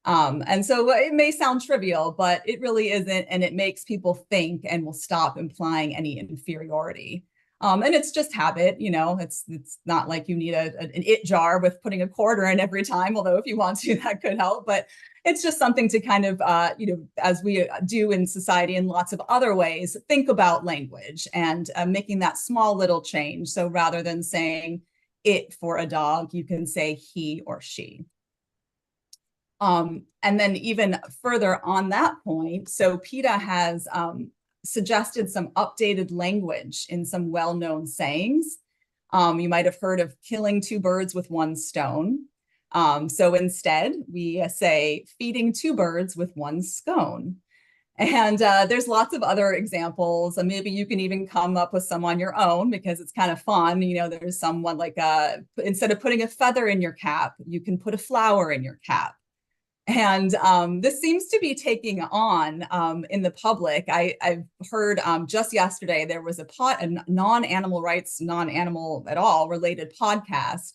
And so it may sound trivial, but it really isn't. And it makes people think and will stop implying any inferiority. And it's just habit, it's not like you need an it jar with putting a quarter in every time, although if you want to, that could help. But it's just something to kind of, as we do in society in lots of other ways, think about language and making that small little change. So rather than saying it for a dog, you can say he or she. And then even further on that point, so PETA has suggested some updated language in some well-known sayings. You might have heard of killing two birds with one stone. So instead, we say feeding two birds with one scone. And there's lots of other examples. And maybe you can even come up with some on your own, because it's kind of fun. There's someone like, instead of putting a feather in your cap, you can put a flower in your cap. And this seems to be taking on in the public. I've heard just yesterday, there was a non-animal rights, non-animal at all related podcast.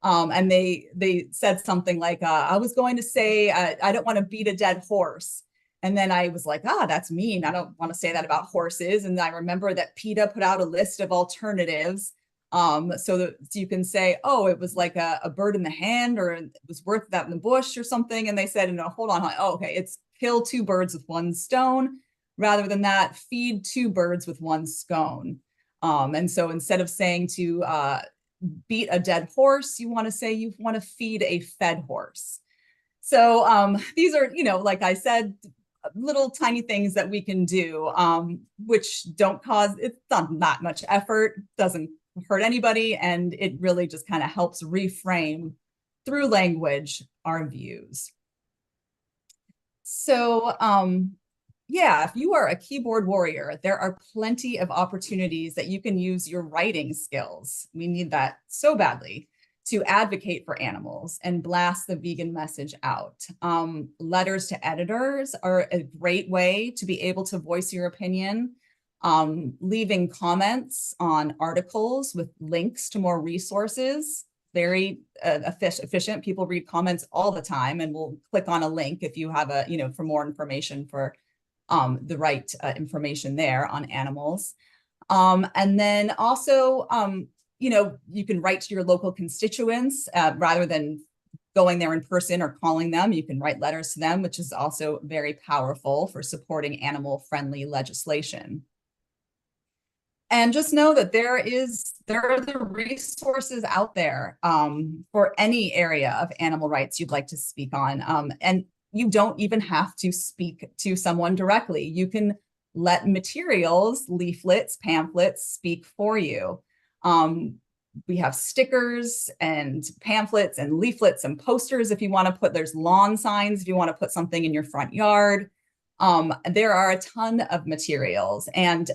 And they said something like, I was going to say, I don't want to beat a dead horse. And then I was like, that's mean. I don't want to say that about horses. And I remember that PETA put out a list of alternatives. So that you can say, it was like a bird in the hand, or it was worth that in the bush or something. And they said, no, hold on. Okay, it's kill two birds with one stone. Rather than that, feed two birds with one scone. And so instead of saying to beat a dead horse, you want to say you want to feed a fed horse. So these are, like I said, little tiny things that we can do, which don't cause, it's not much effort, doesn't hurt anybody, and it really just kind of helps reframe through language our views. So if you are a keyboard warrior, there are plenty of opportunities that you can use your writing skills. We need that so badly to advocate for animals and blast the vegan message out. Letters to editors are a great way to be able to voice your opinion. Leaving comments on articles with links to more resources, very efficient. People read comments all the time and will click on a link if you have for more information for the right information there on animals. And then also you can write to your local constituents rather than going there in person or calling them. You can write letters to them, which is also very powerful for supporting animal-friendly legislation. And just know that there are the resources out there for any area of animal rights you'd like to speak on. And you don't even have to speak to someone directly. You can let materials, leaflets, pamphlets speak for you. We have stickers and pamphlets and leaflets and posters if you want to put, there's lawn signs if you want to put something in your front yard. There are a ton of materials, and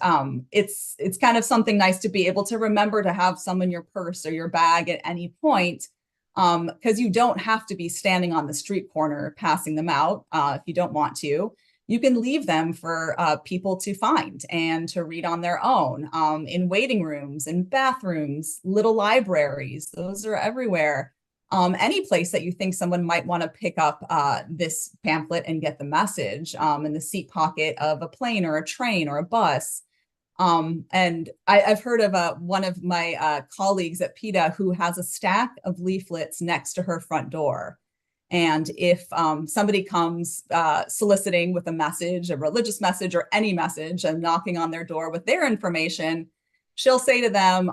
it's kind of something nice to be able to remember to have some in your purse or your bag at any point, because you don't have to be standing on the street corner passing them out if you don't want to. You can leave them for people to find and to read on their own in waiting rooms, in bathrooms, little libraries. Those are everywhere. Any place that you think someone might want to pick up this pamphlet and get the message, in the seat pocket of a plane or a train or a bus. And I've heard of one of my colleagues at PETA who has a stack of leaflets next to her front door. And if somebody comes soliciting with a message, a religious message or any message, and knocking on their door with their information, she'll say to them,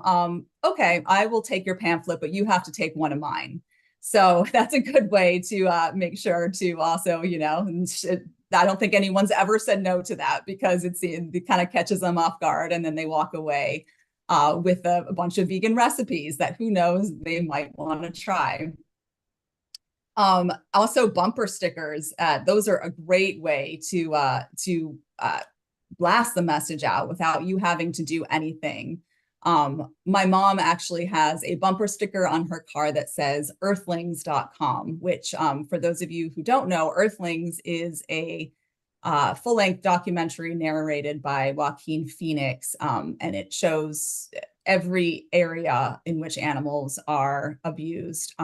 okay, I will take your pamphlet, but you have to take one of mine. So that's a good way to make sure to also, I don't think anyone's ever said no to that, because it kind of catches them off guard, and then they walk away with a bunch of vegan recipes that who knows they might want to try. Also bumper stickers, those are a great way to blast the message out without you having to do anything. My mom actually has a bumper sticker on her car that says earthlings.com, which for those of you who don't know, Earthlings is a full-length documentary narrated by Joaquin Phoenix, and it shows every area in which animals are abused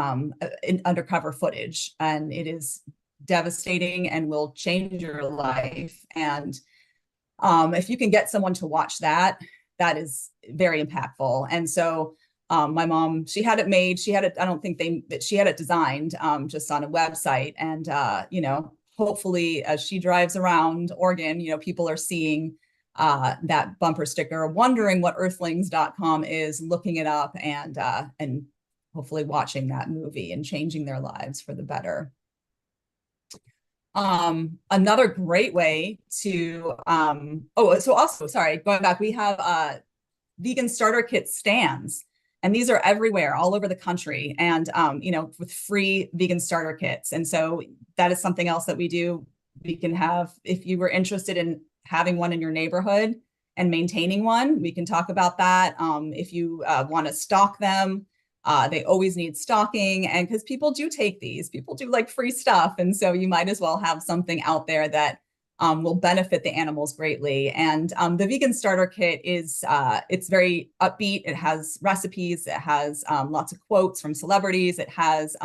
in undercover footage, and it is devastating and will change your life. And if you can get someone to watch that, that is very impactful. And so my mom, she had it made, she had it, I don't think she had it designed just on a website. And, hopefully as she drives around Oregon, people are seeing that bumper sticker, wondering what earthlings.com is, looking it up, and hopefully watching that movie and changing their lives for the better. Another great way to, so also, sorry, going back, we have vegan starter kit stands, and these are everywhere, all over the country, and, with free vegan starter kits. And so that is something else that we do. We can have, if you were interested in having one in your neighborhood and maintaining one, we can talk about that. If you want to stock them, they always need stocking, and because people do take these, people do like free stuff, and so you might as well have something out there that will benefit the animals greatly. And the vegan starter kit is it's very upbeat. It has recipes. It has lots of quotes from celebrities. It has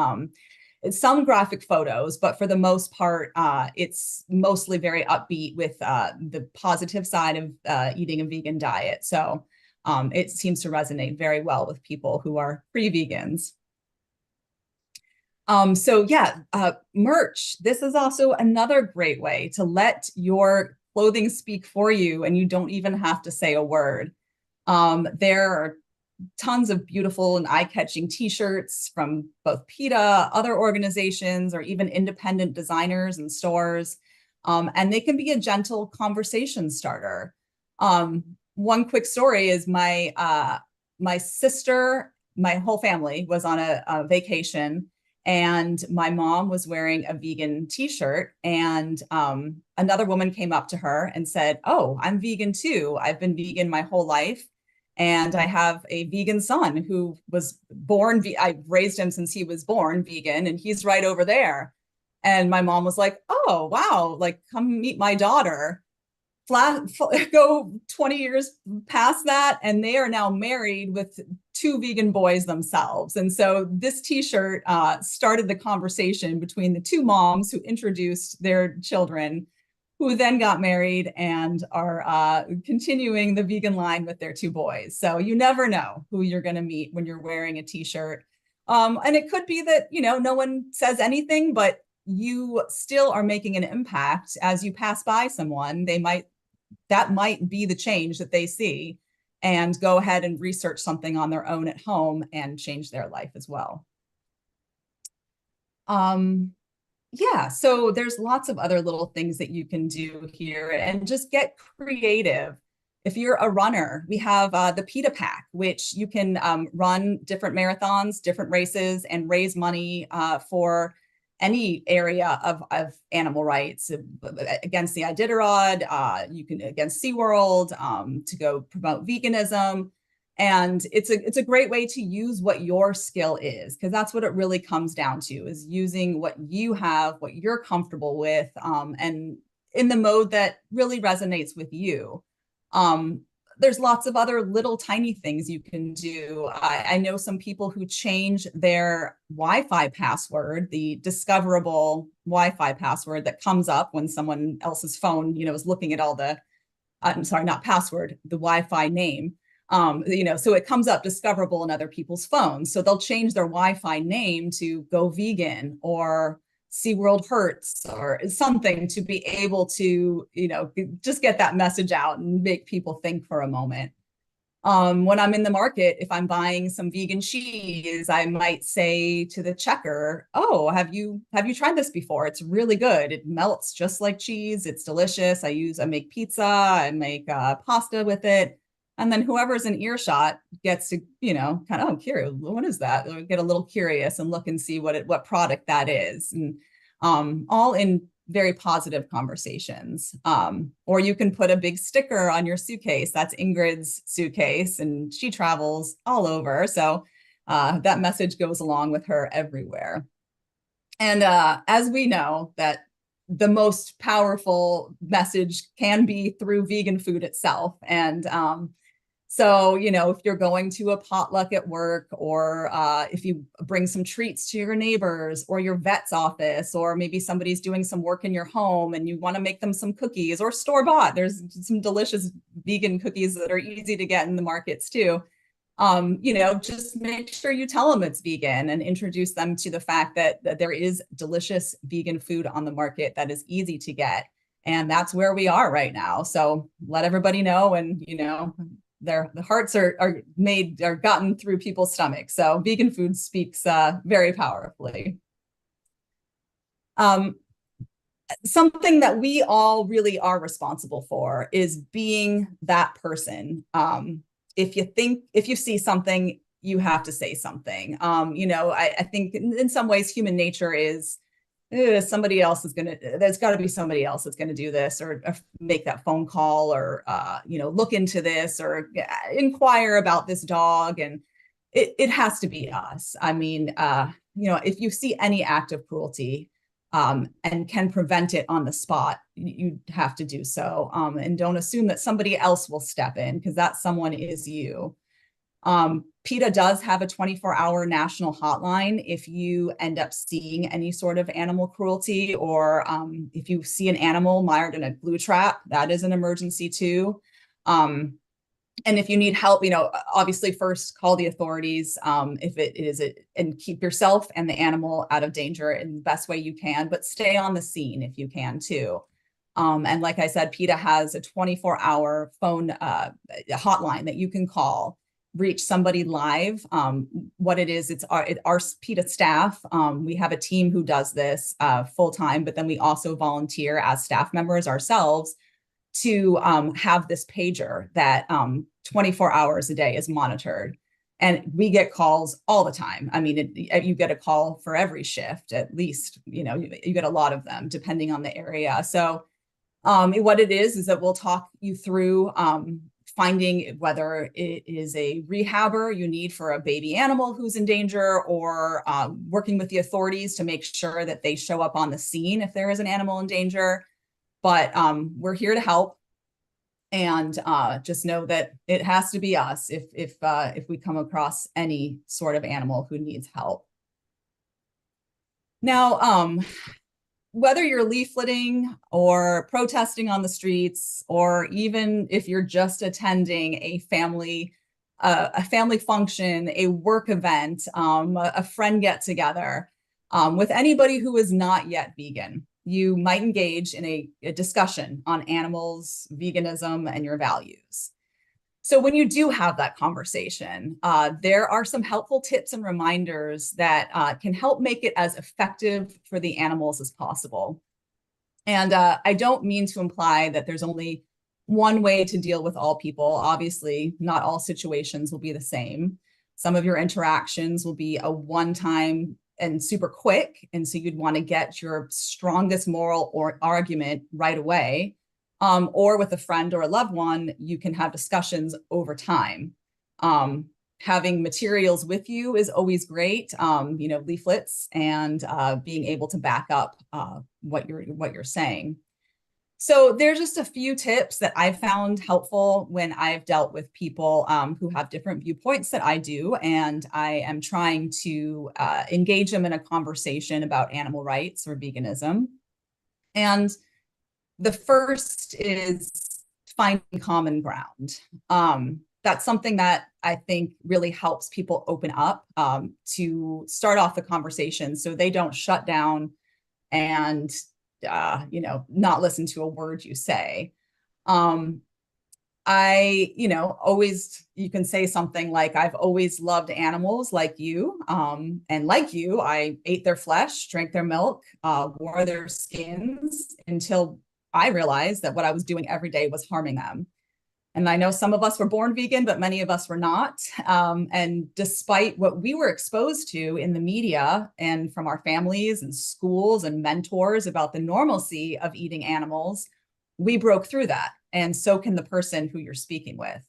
some graphic photos, but for the most part, it's mostly very upbeat with the positive side of eating a vegan diet. So it seems to resonate very well with people who are pre-vegans. So yeah, merch. This is also another great way to let your clothing speak for you, and you don't even have to say a word. There are tons of beautiful and eye-catching t-shirts from both PETA, other organizations, or even independent designers and stores. And they can be a gentle conversation starter. One quick story is my sister, my whole family was on a vacation, and my mom was wearing a vegan t-shirt, and another woman came up to her and said, "Oh, I'm vegan too. I've been vegan my whole life. And I have a vegan son who was born, I raised him since he was born vegan, and he's right over there." And my mom was like, "Oh, wow, like come meet my daughter." Go 20 years past that, and they are now married with 2 vegan boys themselves. And so this t-shirt started the conversation between the 2 moms who introduced their children, who then got married and are continuing the vegan line with their 2 boys. So you never know who you're going to meet when you're wearing a t-shirt. And it could be that, no one says anything, but you still are making an impact as you pass by someone. That might be the change that they see, and go ahead and research something on their own at home and change their life as well. Yeah, so there's lots of other little things that you can do here, and just get creative. If you're a runner, we have the PETA Pack, which you can run different marathons, different races, and raise money for any area of animal rights, against the Iditarod, you can against SeaWorld, to go promote veganism. And it's a great way to use what your skill is, because that's what it really comes down to, is using what you have, what you're comfortable with, and in the mode that really resonates with you. There's lots of other little tiny things you can do. I know some people who change their Wi-Fi password, the discoverable Wi-Fi password that comes up when someone else's phone, is looking at all the, I'm sorry, not password, the Wi-Fi name. So it comes up discoverable in other people's phones. So they'll change their Wi-Fi name to Go Vegan or SeaWorld Hurts or something, to be able to, just get that message out and make people think for a moment. When I'm in the market, if I'm buying some vegan cheese, I might say to the checker, "Oh, have you tried this before? It's really good. It melts just like cheese. It's delicious. I make pizza, I make pasta with it." And then whoever's in earshot gets to, kind of, "Oh, curious, what is that?" They'll get a little curious and look and see what product that is. And all in very positive conversations. Or you can put a big sticker on your suitcase. That's Ingrid's suitcase, and she travels all over. So that message goes along with her everywhere. And as we know, that the most powerful message can be through vegan food itself. And so, if you're going to a potluck at work, or if you bring some treats to your neighbors or your vet's office, or maybe somebody's doing some work in your home and you want to make them some cookies, or store-bought, there's some delicious vegan cookies that are easy to get in the markets too. Just make sure you tell them it's vegan and introduce them to the fact that there is delicious vegan food on the market that is easy to get. And that's where we are right now. So let everybody know, and, the hearts are gotten through people's stomachs. So vegan food speaks very powerfully. Something that we all really are responsible for is being that person. If you see something, you have to say something. I think in some ways human nature is, there's got to be somebody else that's going to do this, or make that phone call, or look into this, or inquire about this dog. And it has to be us. I mean, if you see any act of cruelty and can prevent it on the spot, you have to do so. And don't assume that somebody else will step in, because that someone is you. PETA does have a 24-hour national hotline if you end up seeing any sort of animal cruelty, or if you see an animal mired in a glue trap, that is an emergency too. And if you need help, obviously first call the authorities if it is, and keep yourself and the animal out of danger in the best way you can, but stay on the scene if you can too. And like I said, PETA has a 24-hour phone hotline that you can call, reach somebody live. What it is, it's our PETA staff. We have a team who does this full time, but then we also volunteer as staff members ourselves to have this pager that 24 hours a day is monitored. And we get calls all the time. I mean, you get a call for every shift, at least, you get a lot of them depending on the area. So what it is that we'll talk you through finding whether it is a rehabber you need for a baby animal who's in danger, or working with the authorities to make sure that they show up on the scene if there is an animal in danger. But we're here to help, and just know that it has to be us if we come across any sort of animal who needs help. Now, whether you're leafleting or protesting on the streets, or even if you're just attending a family function, a work event, a friend get together, with anybody who is not yet vegan, you might engage in a discussion on animals, veganism, and your values. So when you do have that conversation, there are some helpful tips and reminders that can help make it as effective for the animals as possible. And I don't mean to imply that there's only one way to deal with all people. Obviously, not all situations will be the same. Some of your interactions will be a one-time and super quick, and so you'd want to get your strongest moral or argument right away. Or with a friend or a loved one, you can have discussions over time. Having materials with you is always great, leaflets, and being able to back up what you're saying. So there's just a few tips that I've found helpful when I've dealt with people who have different viewpoints that I do, and I am trying to engage them in a conversation about animal rights or veganism. And the first is finding common ground. That's something that I think really helps people open up to start off the conversation so they don't shut down and not listen to a word you say. You can say something like, I've always loved animals like you. And like you, I ate their flesh, drank their milk, wore their skins until I realized that what I was doing every day was harming them. And I know some of us were born vegan, but many of us were not. And despite what we were exposed to in the media and from our families and schools and mentors about the normalcy of eating animals, we broke through that. And so can the person who you're speaking with.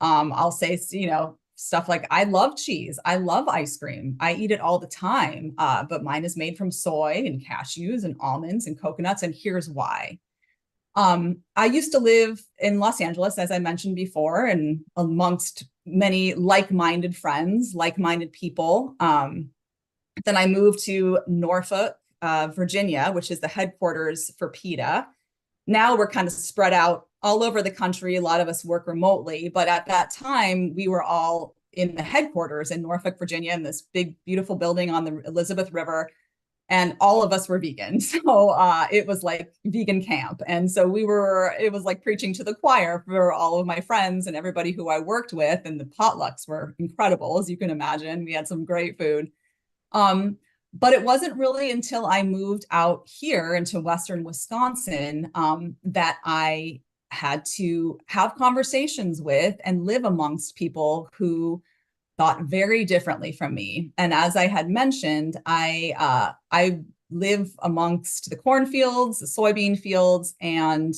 I'll say, stuff like, I love cheese. I love ice cream. I eat it all the time, but mine is made from soy and cashews and almonds and coconuts. And here's why. I used to live in Los Angeles, as I mentioned before, and amongst many like-minded friends, like-minded people. Then I moved to Norfolk, Virginia, which is the headquarters for PETA. Now we're kind of spread out all over the country. A lot of us work remotely, but at that time we were all in the headquarters in Norfolk, Virginia, in this big, beautiful building on the Elizabeth River. And all of us were vegan. So it was like vegan camp. And so it was like preaching to the choir for all of my friends and everybody who I worked with. And the potlucks were incredible, as you can imagine. We had some great food. But it wasn't really until I moved out here into Western Wisconsin that I had to have conversations with and live amongst people who thought very differently from me. And as I had mentioned, I live amongst the cornfields, the soybean fields, and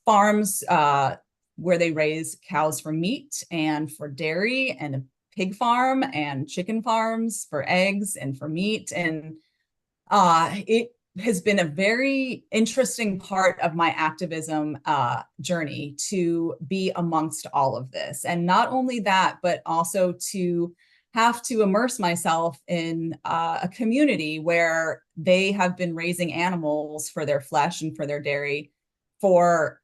farms where they raise cows for meat and for dairy, and a pig farm and chicken farms for eggs and for meat. And it has been a very interesting part of my activism journey to be amongst all of this. And not only that, but also to have to immerse myself in a community where they have been raising animals for their flesh and for their dairy for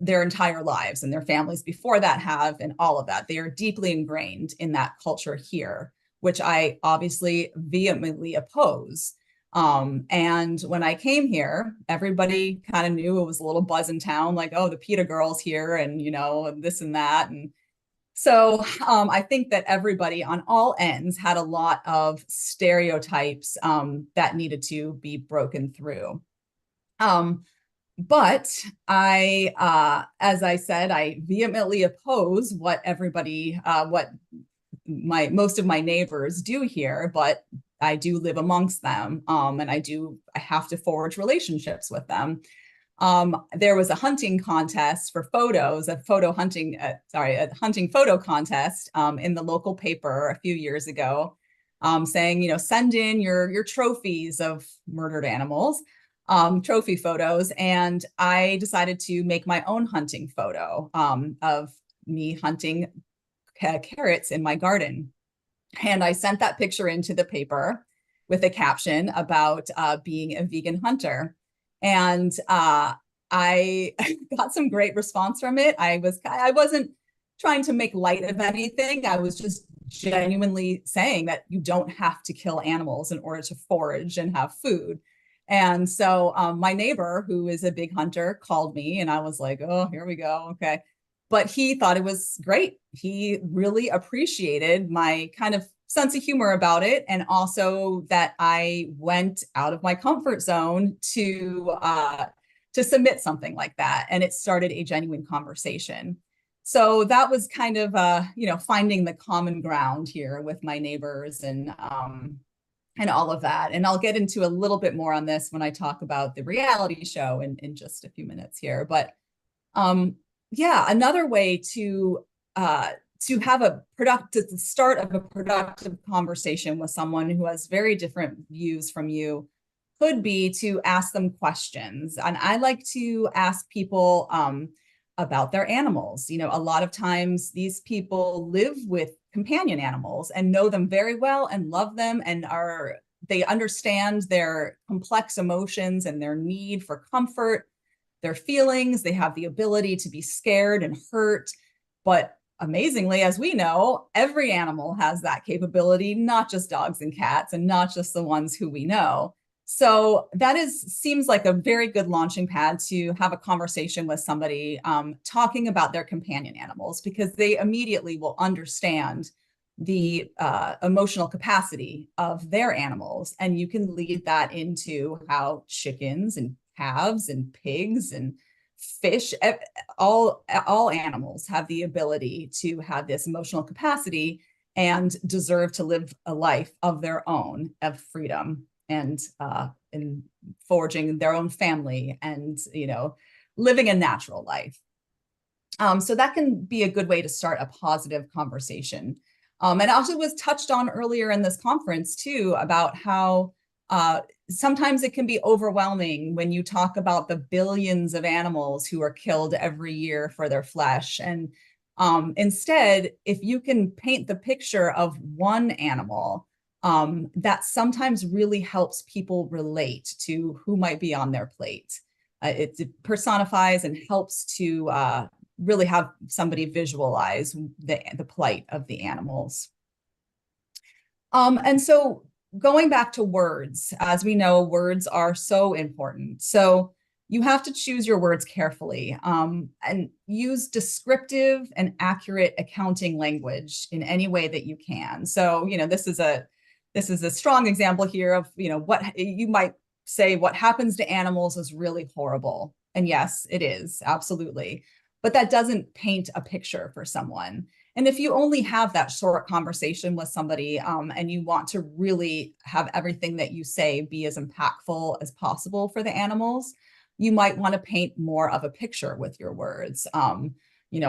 their entire lives, and their families before that have, and all of that. They are deeply ingrained in that culture here, which I obviously vehemently oppose. And when I came here, everybody kind of knew it was a little buzz in town, like, oh, the PETA girl's here, and this and that. And so I think that everybody on all ends had a lot of stereotypes that needed to be broken through. But as I said, I vehemently oppose what most of my neighbors do here, but I do live amongst them, and I have to forge relationships with them. There was a hunting contest for photos, a hunting photo contest in the local paper a few years ago, saying, send in your trophies of murdered animals, trophy photos. And I decided to make my own hunting photo of me hunting carrots in my garden. And I sent that picture into the paper. with a caption about being a vegan hunter. And I got some great response from it. I wasn't trying to make light of anything. I was just genuinely saying that you don't have to kill animals in order to forage and have food. And so my neighbor, who is a big hunter, called me, and I was like, oh, here we go. Okay. But he thought it was great. He really appreciated my kind of sense of humor about it, and also that I went out of my comfort zone to submit something like that, and it started a genuine conversation. So that was kind of finding the common ground here with my neighbors and all of that. And I'll get into a little bit more on this when I talk about the reality show in just a few minutes here. But yeah, another way to have the start of a productive conversation with someone who has very different views from you could be to ask them questions. And I like to ask people about their animals. You know, a lot of times these people live with companion animals and know them very well and love them, and they understand their complex emotions and their need for comfort, their feelings. They have the ability to be scared and hurt. But amazingly, as we know, every animal has that capability, not just dogs and cats, and not just the ones who we know. So that seems like a very good launching pad to have a conversation with somebody talking about their companion animals, because they immediately will understand the emotional capacity of their animals. And you can lead that into how chickens and calves and pigs and fish, all animals have the ability to have this emotional capacity and deserve to live a life of their own, of freedom, and in forging their own family, and living a natural life. So that can be a good way to start a positive conversation. And also was touched on earlier in this conference too, about how sometimes it can be overwhelming when you talk about the billions of animals who are killed every year for their flesh. And instead, if you can paint the picture of one animal, that sometimes really helps people relate to who might be on their plate. It personifies and helps to really have somebody visualize the plight of the animals. And so going back to words, as we know, words are so important. So you have to choose your words carefully and use descriptive and accurate accounting language in any way that you can. So, this is a strong example here of, what you might say, what happens to animals is really horrible. And yes, it is, absolutely. But that doesn't paint a picture for someone. And if you only have that short conversation with somebody and you want to really have everything that you say be as impactful as possible for the animals, you might want to paint more of a picture with your words.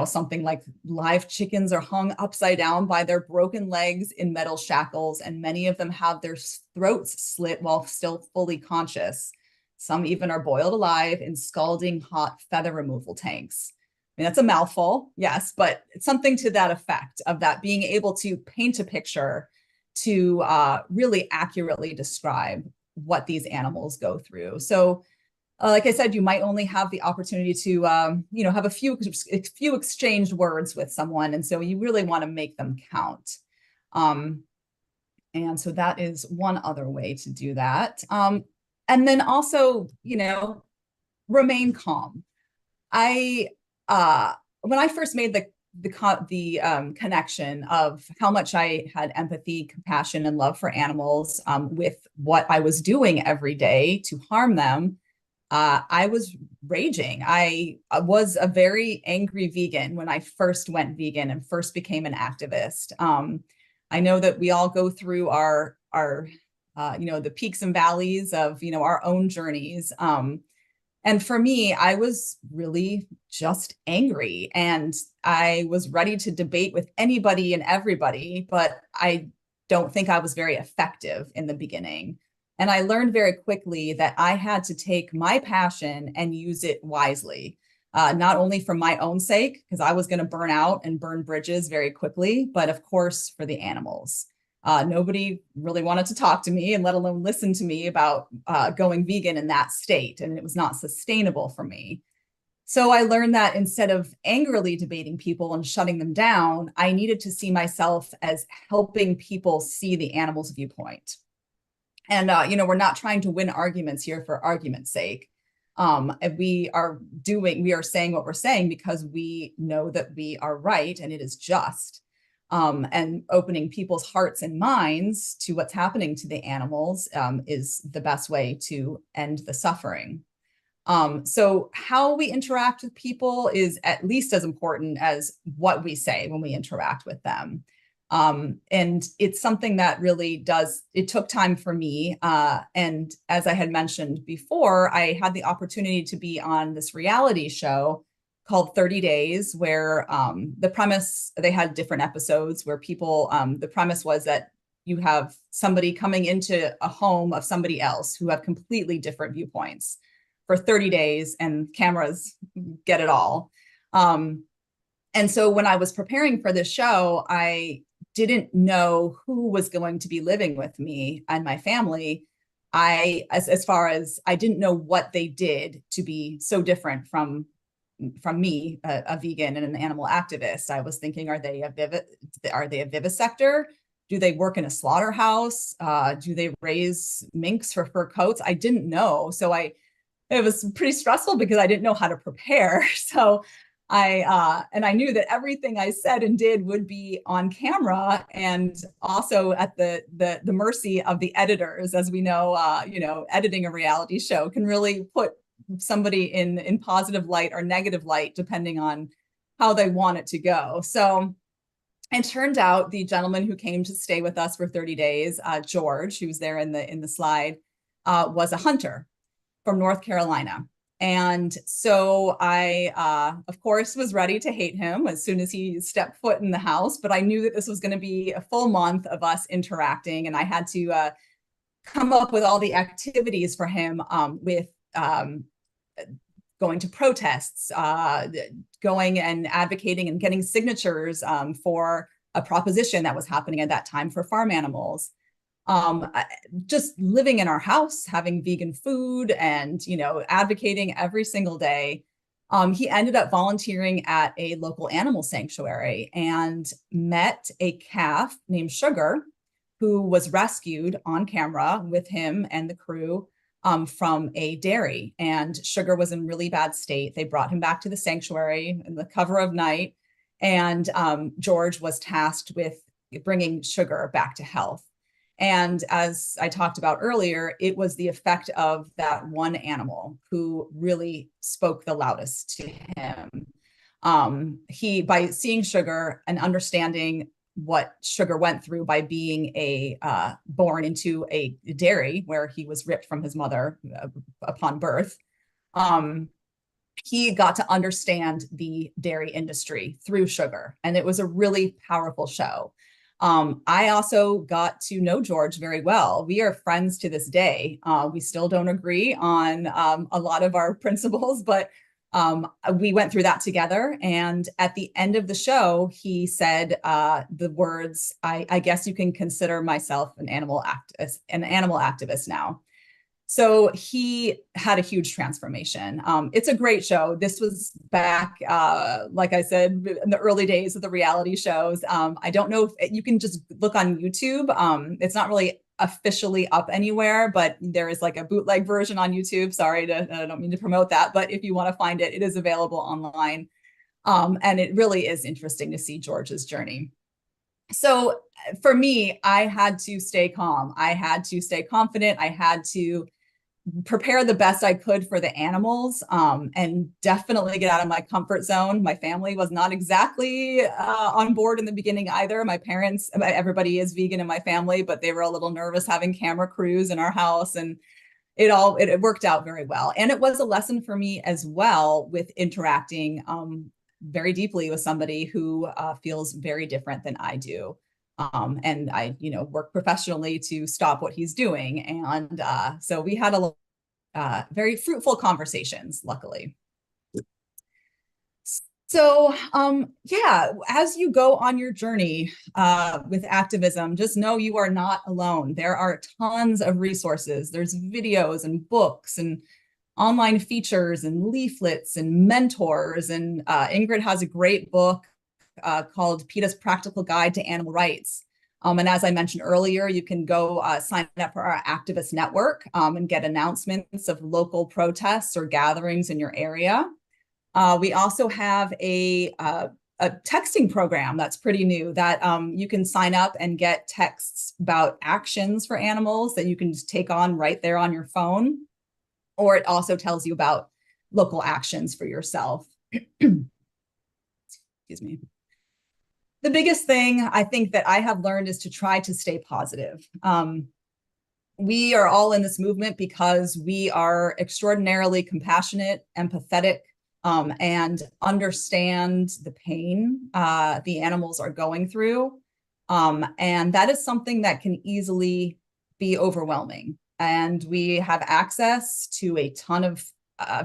Something like live chickens are hung upside down by their broken legs in metal shackles, and many of them have their throats slit while still fully conscious. Some even are boiled alive in scalding hot feather removal tanks. I mean, that's a mouthful, yes, but it's something to that effect, of that being able to paint a picture to really accurately describe what these animals go through. So like I said, you might only have the opportunity to, have a few exchanged words with someone. And so you really want to make them count. And so that is one other way to do that. And then also, remain calm. When I first made the connection of how much I had empathy, compassion, and love for animals with what I was doing every day to harm them, I was raging. I was a very angry vegan when I first went vegan and first became an activist. I know that we all go through our the peaks and valleys of, our own journeys. And for me, I was really just angry, and I was ready to debate with anybody and everybody, but I don't think I was very effective in the beginning. And I learned very quickly that I had to take my passion and use it wisely, not only for my own sake, because I was going to burn out and burn bridges very quickly, but of course for the animals. Nobody really wanted to talk to me, and let alone listen to me about going vegan in that state. And it was not sustainable for me. So I learned that instead of angrily debating people and shutting them down, I needed to see myself as helping people see the animal's viewpoint. And, we're not trying to win arguments here for argument's sake. We are saying what we're saying because we know that we are right and it is just. And opening people's hearts and minds to what's happening to the animals is the best way to end the suffering. So how we interact with people is at least as important as what we say when we interact with them. And it's something that really it took time for me. And as I had mentioned before, I had the opportunity to be on this reality show called 30 Days, where they had different episodes where people, the premise was that you have somebody coming into a home of somebody else who have completely different viewpoints for 30 days, and cameras get it all. And so when I was preparing for this show, I didn't know who was going to be living with me and my family. As far as I didn't know what they did to be so different from me, a vegan and an animal activist. I was thinking, are they a vivisector? Do they work in a slaughterhouse? Do they raise minks for fur coats? I didn't know. So it was pretty stressful because I didn't know how to prepare. So I knew that everything I said and did would be on camera and also at the mercy of the editors. As we know, editing a reality show can really put somebody in positive light or negative light, depending on how they want it to go. So it turned out the gentleman who came to stay with us for 30 days, George, who's there in the slide, was a hunter from North Carolina. And so I, of course, was ready to hate him as soon as he stepped foot in the house. But I knew that this was going to be a full month of us interacting. And I had to come up with all the activities for him with going to protests, going and advocating and getting signatures for a proposition that was happening at that time for farm animals. Just living in our house, having vegan food and, advocating every single day. He ended up volunteering at a local animal sanctuary and met a calf named Sugar, who was rescued on camera with him and the crew from a dairy. And Sugar was in really bad state. They brought him back to the sanctuary in the cover of night. And George was tasked with bringing Sugar back to health. And as I talked about earlier, it was the effect of that one animal who really spoke the loudest to him. By seeing Sugar and understanding what Sugar went through by being born into a dairy where he was ripped from his mother upon birth, he got to understand the dairy industry through Sugar. And it was a really powerful show. I also got to know George very well. We are friends to this day. We still don't agree on a lot of our principles, but we went through that together. And at the end of the show, he said the words, I guess you can consider myself an animal activist now. So he had a huge transformation. It's a great show. This was back, like I said, in the early days of the reality shows. I don't know if you can just look on YouTube. It's not really officially up anywhere, but there is like a bootleg version on YouTube. Sorry, I don't mean to promote that, but if you want to find it, it is available online. And it really is interesting to see George's journey. So for me, I had to stay calm. I had to stay confident. I had to prepare the best I could for the animals, and definitely get out of my comfort zone. My family was not exactly on board in the beginning either. My parents, everybody is vegan in my family, but they were a little nervous having camera crews in our house, and it worked out very well. And it was a lesson for me as well with interacting very deeply with somebody who feels very different than I do. And I, work professionally to stop what he's doing. And so we had very fruitful conversations, luckily. So, yeah, as you go on your journey with activism, just know you are not alone. There are tons of resources. There's videos and books and online features and leaflets and mentors. And Ingrid has a great book called PETA's Practical Guide to Animal Rights. And as I mentioned earlier, you can go sign up for our activist network and get announcements of local protests or gatherings in your area. We also have a texting program that's pretty new that you can sign up and get texts about actions for animals that you can just take on right there on your phone. Or it also tells you about local actions for yourself. Excuse me. The biggest thing I think that I have learned is to try to stay positive. We are all in this movement because we are extraordinarily compassionate, empathetic, and understand the pain the animals are going through. And that is something that can easily be overwhelming. And we have access to a ton of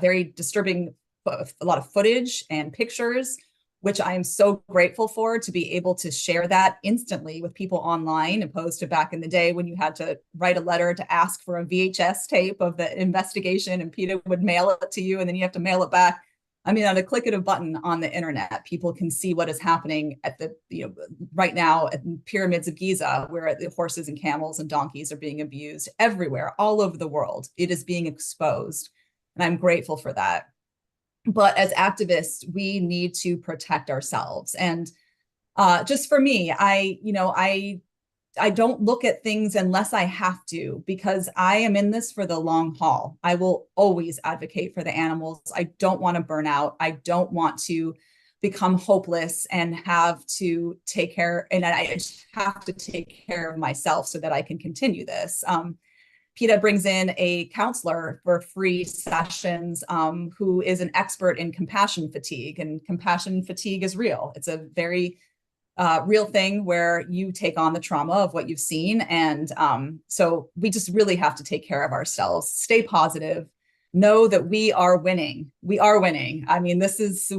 very disturbing, a lot of footage and pictures, which I am so grateful for, to be able to share that instantly with people online, opposed to back in the day when you had to write a letter to ask for a VHS tape of the investigation and PETA would mail it to you and then you have to mail it back. I mean, on a click of a button on the internet, people can see what is happening at the, right now at the pyramids of Giza, where the horses and camels and donkeys are being abused everywhere, all over the world. It is being exposed. And I'm grateful for that. But as activists, we need to protect ourselves. And just for me, I don't look at things unless I have to, because I am in this for the long haul. I will always advocate for the animals. I don't want to burn out. I don't want to become hopeless and have to take care, and I just have to take care of myself so that I can continue this. PETA brings in a counselor for free sessions who is an expert in compassion fatigue, and compassion fatigue is real. It's a very real thing where you take on the trauma of what you've seen. And so we just really have to take care of ourselves, stay positive, know that we are winning. We are winning. I mean,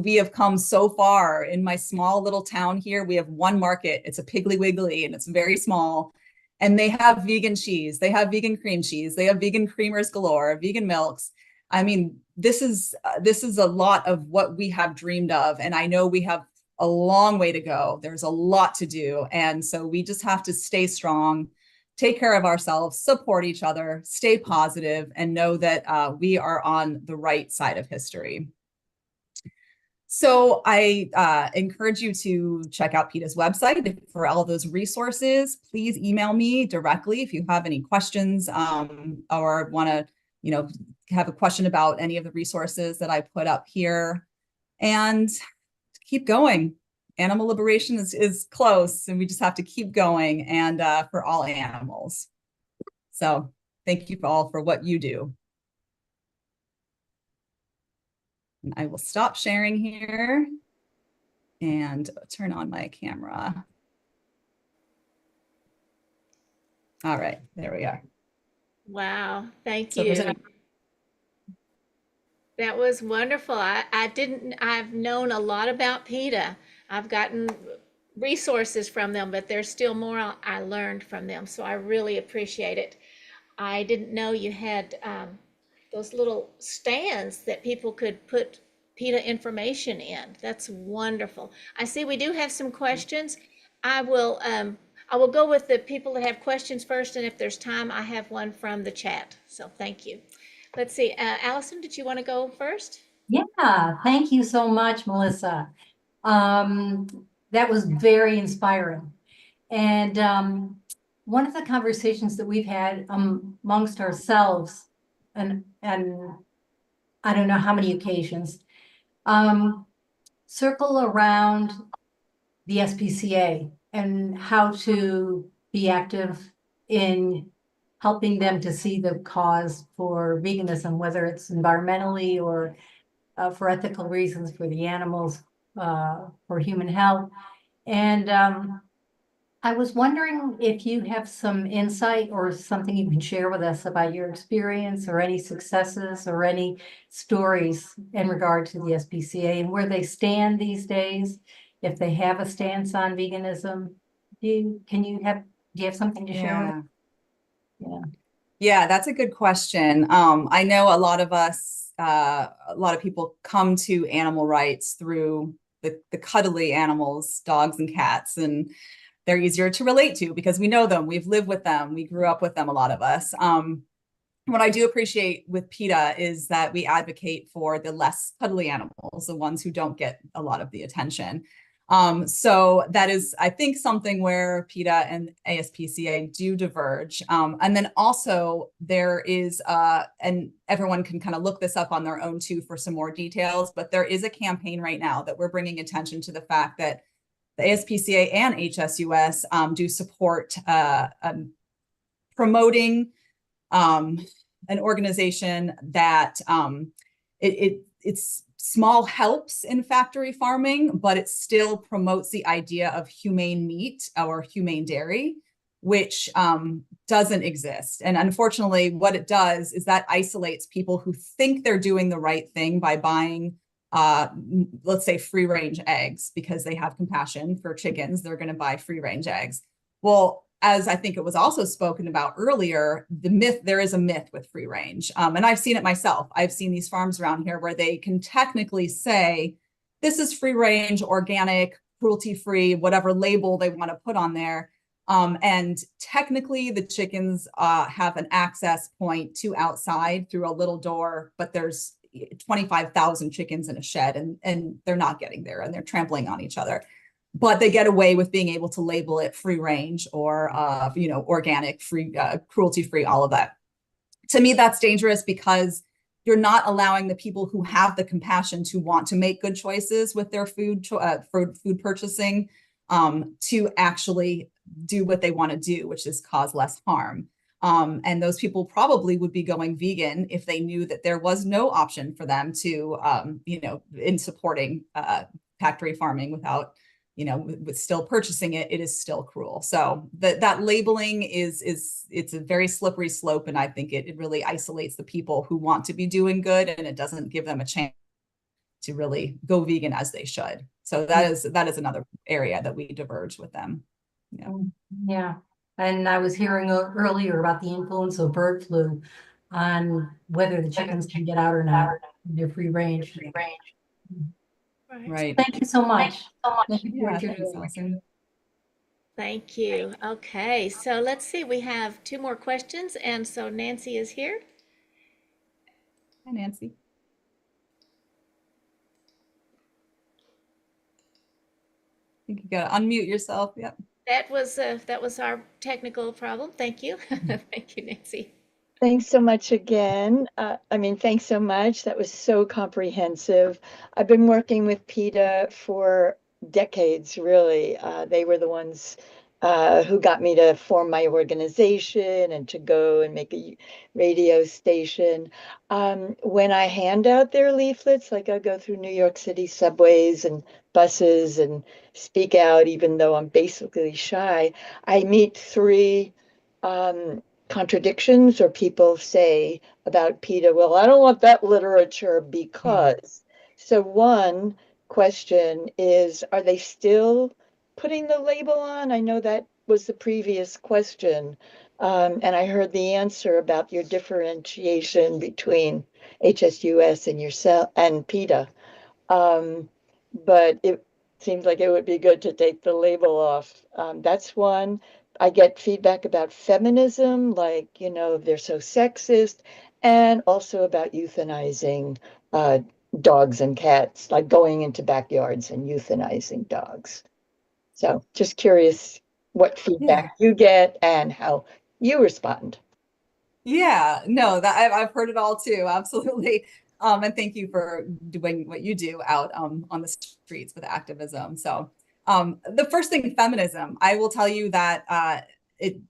we have come so far in my small little town here. We have one market. It's a Piggly Wiggly and it's very small. And they have vegan cheese. They have vegan cream cheese. They have vegan creamers galore, vegan milks. I mean, this is a lot of what we have dreamed of. And I know we have a long way to go. There's a lot to do. And so we just have to stay strong, take care of ourselves, support each other, stay positive, and know that we are on the right side of history. So I encourage you to check out PETA's website for all of those resources. Please email me directly if you have any questions or want to, have a question about any of the resources that I put up here. And keep going. Animal liberation is close, and we just have to keep going, and for all animals. So thank you all for what you do. And I will stop sharing here and turn on my camera. All right, there we are. Wow, thank So you. if there's any That was wonderful. I've known a lot about PETA. I've gotten resources from them, but there's still more I learned from them. So I really appreciate it. I didn't know you had those little stands that people could put PETA information in. That's wonderful. I see we do have some questions. I will go with the people that have questions first, and if there's time, I have one from the chat. So thank you. Let's see, Allison, did you want to go first? Yeah, thank you so much, Melissa. That was very inspiring. And one of the conversations that we've had amongst ourselves, and I don't know how many occasions, circle around the SPCA and how to be active in helping them to see the cause for veganism, whether it's environmentally or for ethical reasons for the animals, for human health. And I was wondering if you have some insight or something you can share with us about your experience or any successes or any stories in regard to the SPCA and where they stand these days, if they have a stance on veganism. Do you have something to share with us? Yeah. Yeah, that's a good question. I know a lot of us, a lot of people come to animal rights through the cuddly animals, dogs and cats, and they're easier to relate to because we know them, we've lived with them, we grew up with them, a lot of us. What I do appreciate with PETA is that we advocate for the less cuddly animals, the ones who don't get a lot of the attention. So that is, I think, something where PETA and ASPCA do diverge. And then also there is, and everyone can kind of look this up on their own too for some more details, but there is a campaign right now that we're bringing attention to the fact that the ASPCA and HSUS do support promoting an organization that it's small helps in factory farming, but it still promotes the idea of humane meat or humane dairy, which doesn't exist. And unfortunately, what it does is that isolates people who think they're doing the right thing by buying let's say free range eggs because they have compassion for chickens. They're going to buy free range eggs. Well, as I think it was also spoken about earlier, there is a myth with free range. And I've seen it myself. I've seen these farms around here where they can technically say, this is free range, organic, cruelty free, whatever label they want to put on there. And technically the chickens have an access point to outside through a little door, but there's 25,000 chickens in a shed and they're not getting there and they're trampling on each other. But they get away with being able to label it free range or, organic, free, cruelty free, all of that. To me, that's dangerous because you're not allowing the people who have the compassion to want to make good choices with their food purchasing to actually do what they want to do, which is cause less harm. And those people probably would be going vegan if they knew that there was no option for them to, in supporting factory farming without, with still purchasing it, it is still cruel. So that labeling it's a very slippery slope. And I think it really isolates the people who want to be doing good and it doesn't give them a chance to really go vegan as they should. So that is another area that we diverge with them. Yeah. Yeah. And I was hearing earlier about the influence of bird flu on whether the chickens can get out or not. They're free range. Right. Thank you so much. Yeah, thanks, Allison. Thank you. Okay, so let's see. We have two more questions, and so Nancy is here. Hi, Nancy. I think you gotta unmute yourself. Yep. That was our technical problem. Thank you. Thank you, Nancy. Thanks so much again. Thanks so much. That was so comprehensive. I've been working with PETA for decades, really. They were the ones who got me to form my organization and to go and make a radio station. When I hand out their leaflets, like I go through New York City subways and buses and speak out, even though I'm basically shy, I meet three contradictions, or people say about PETA, well, I don't want that literature because. So one question is, are they still putting the label on? I know that was the previous question. And I heard the answer about your differentiation between HSUS and yourself and PETA. But it seems like it would be good to take the label off. That's one. I get feedback about feminism, like, they're so sexist, and also about euthanizing dogs and cats, like going into backyards and euthanizing dogs. So just curious what feedback you get and how you respond. Yeah, no, that I've heard it all too. Absolutely. And thank you for doing what you do out on the streets with activism. So the first thing, feminism, I will tell you that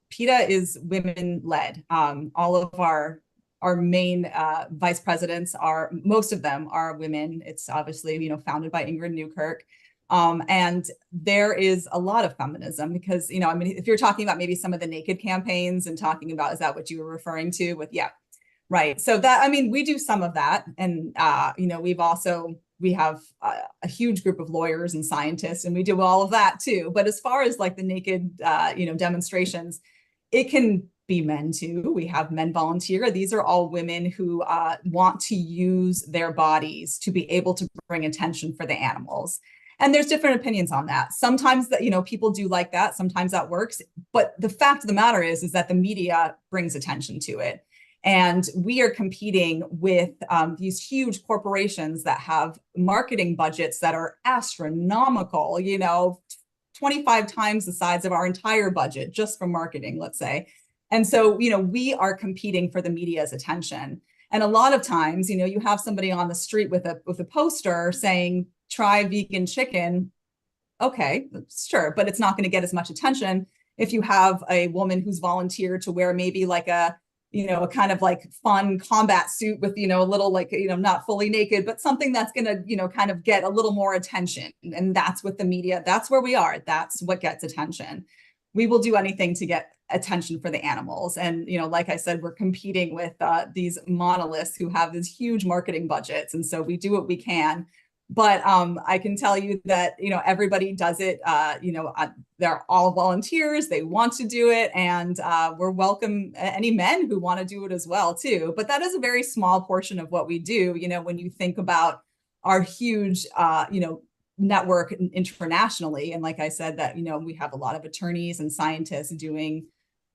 PETA is women-led. All of our main vice presidents most of them are women. It's obviously, founded by Ingrid Newkirk. And there is a lot of feminism because, you know, I mean, if you're talking about maybe some of the naked campaigns and talking about, is that what you were referring to with, yeah, right. So that, I mean, we do some of that. And, you know, we have a huge group of lawyers and scientists, and we do all of that too. But as far as like the naked, you know, demonstrations, it can be men too. We have men volunteer. These are all women who want to use their bodies to be able to bring attention for the animals. And there's different opinions on that. Sometimes that, you know, people do like that. Sometimes that works. But the fact of the matter is that the media brings attention to it. And we are competing with these huge corporations that have marketing budgets that are astronomical, you know, 25 times the size of our entire budget just for marketing, let's say. And so, you know, we are competing for the media's attention. And a lot of times, you know, you have somebody on the street with a poster saying, try vegan chicken. Okay, sure, but it's not going to get as much attention if you have a woman who's volunteered to wear maybe like a, you know, a kind of like fun combat suit with, you know, a little like, you know, not fully naked, but something that's going to, you know, kind of get a little more attention. And that's what the media, that's where we are. That's what gets attention. We will do anything to get attention for the animals. And, you know, like I said, we're competing with these monoliths who have these huge marketing budgets. And so we do what we can. But I can tell you that, you know, everybody does it. You know, they're all volunteers. They want to do it. And we're welcome any men who want to do it as well, too. But that is a very small portion of what we do. You know, when you think about our huge, you know, network internationally. And like I said, that, you know, we have a lot of attorneys and scientists doing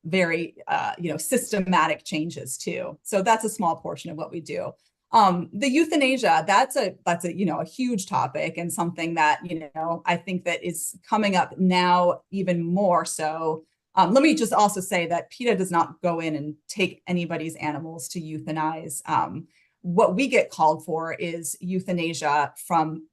very, you know, systematic changes, too. So that's a small portion of what we do. The euthanasia, that's a, you know, a huge topic and something that, you know, I think that is coming up now even more so. Let me just also say that PETA does not go in and take anybody's animals to euthanize. What we get called for is euthanasia from,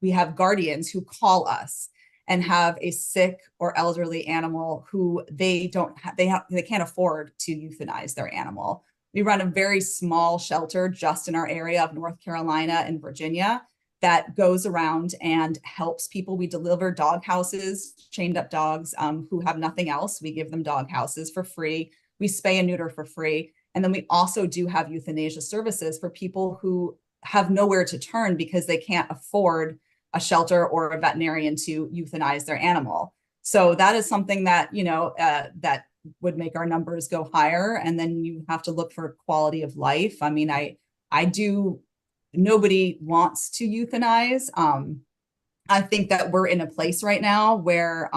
we have guardians who call us and have a sick or elderly animal who they can't afford to euthanize their animal. We run a very small shelter just in our area of North Carolina and Virginia that goes around and helps people. We deliver dog houses, chained up dogs who have nothing else. We give them dog houses for free. We spay and neuter for free. And then we also do have euthanasia services for people who have nowhere to turn because they can't afford a shelter or a veterinarian to euthanize their animal. So that is something that, you know, that would make our numbers go higher. And then you have to look for quality of life. I mean, nobody wants to euthanize. I think that we're in a place right now where,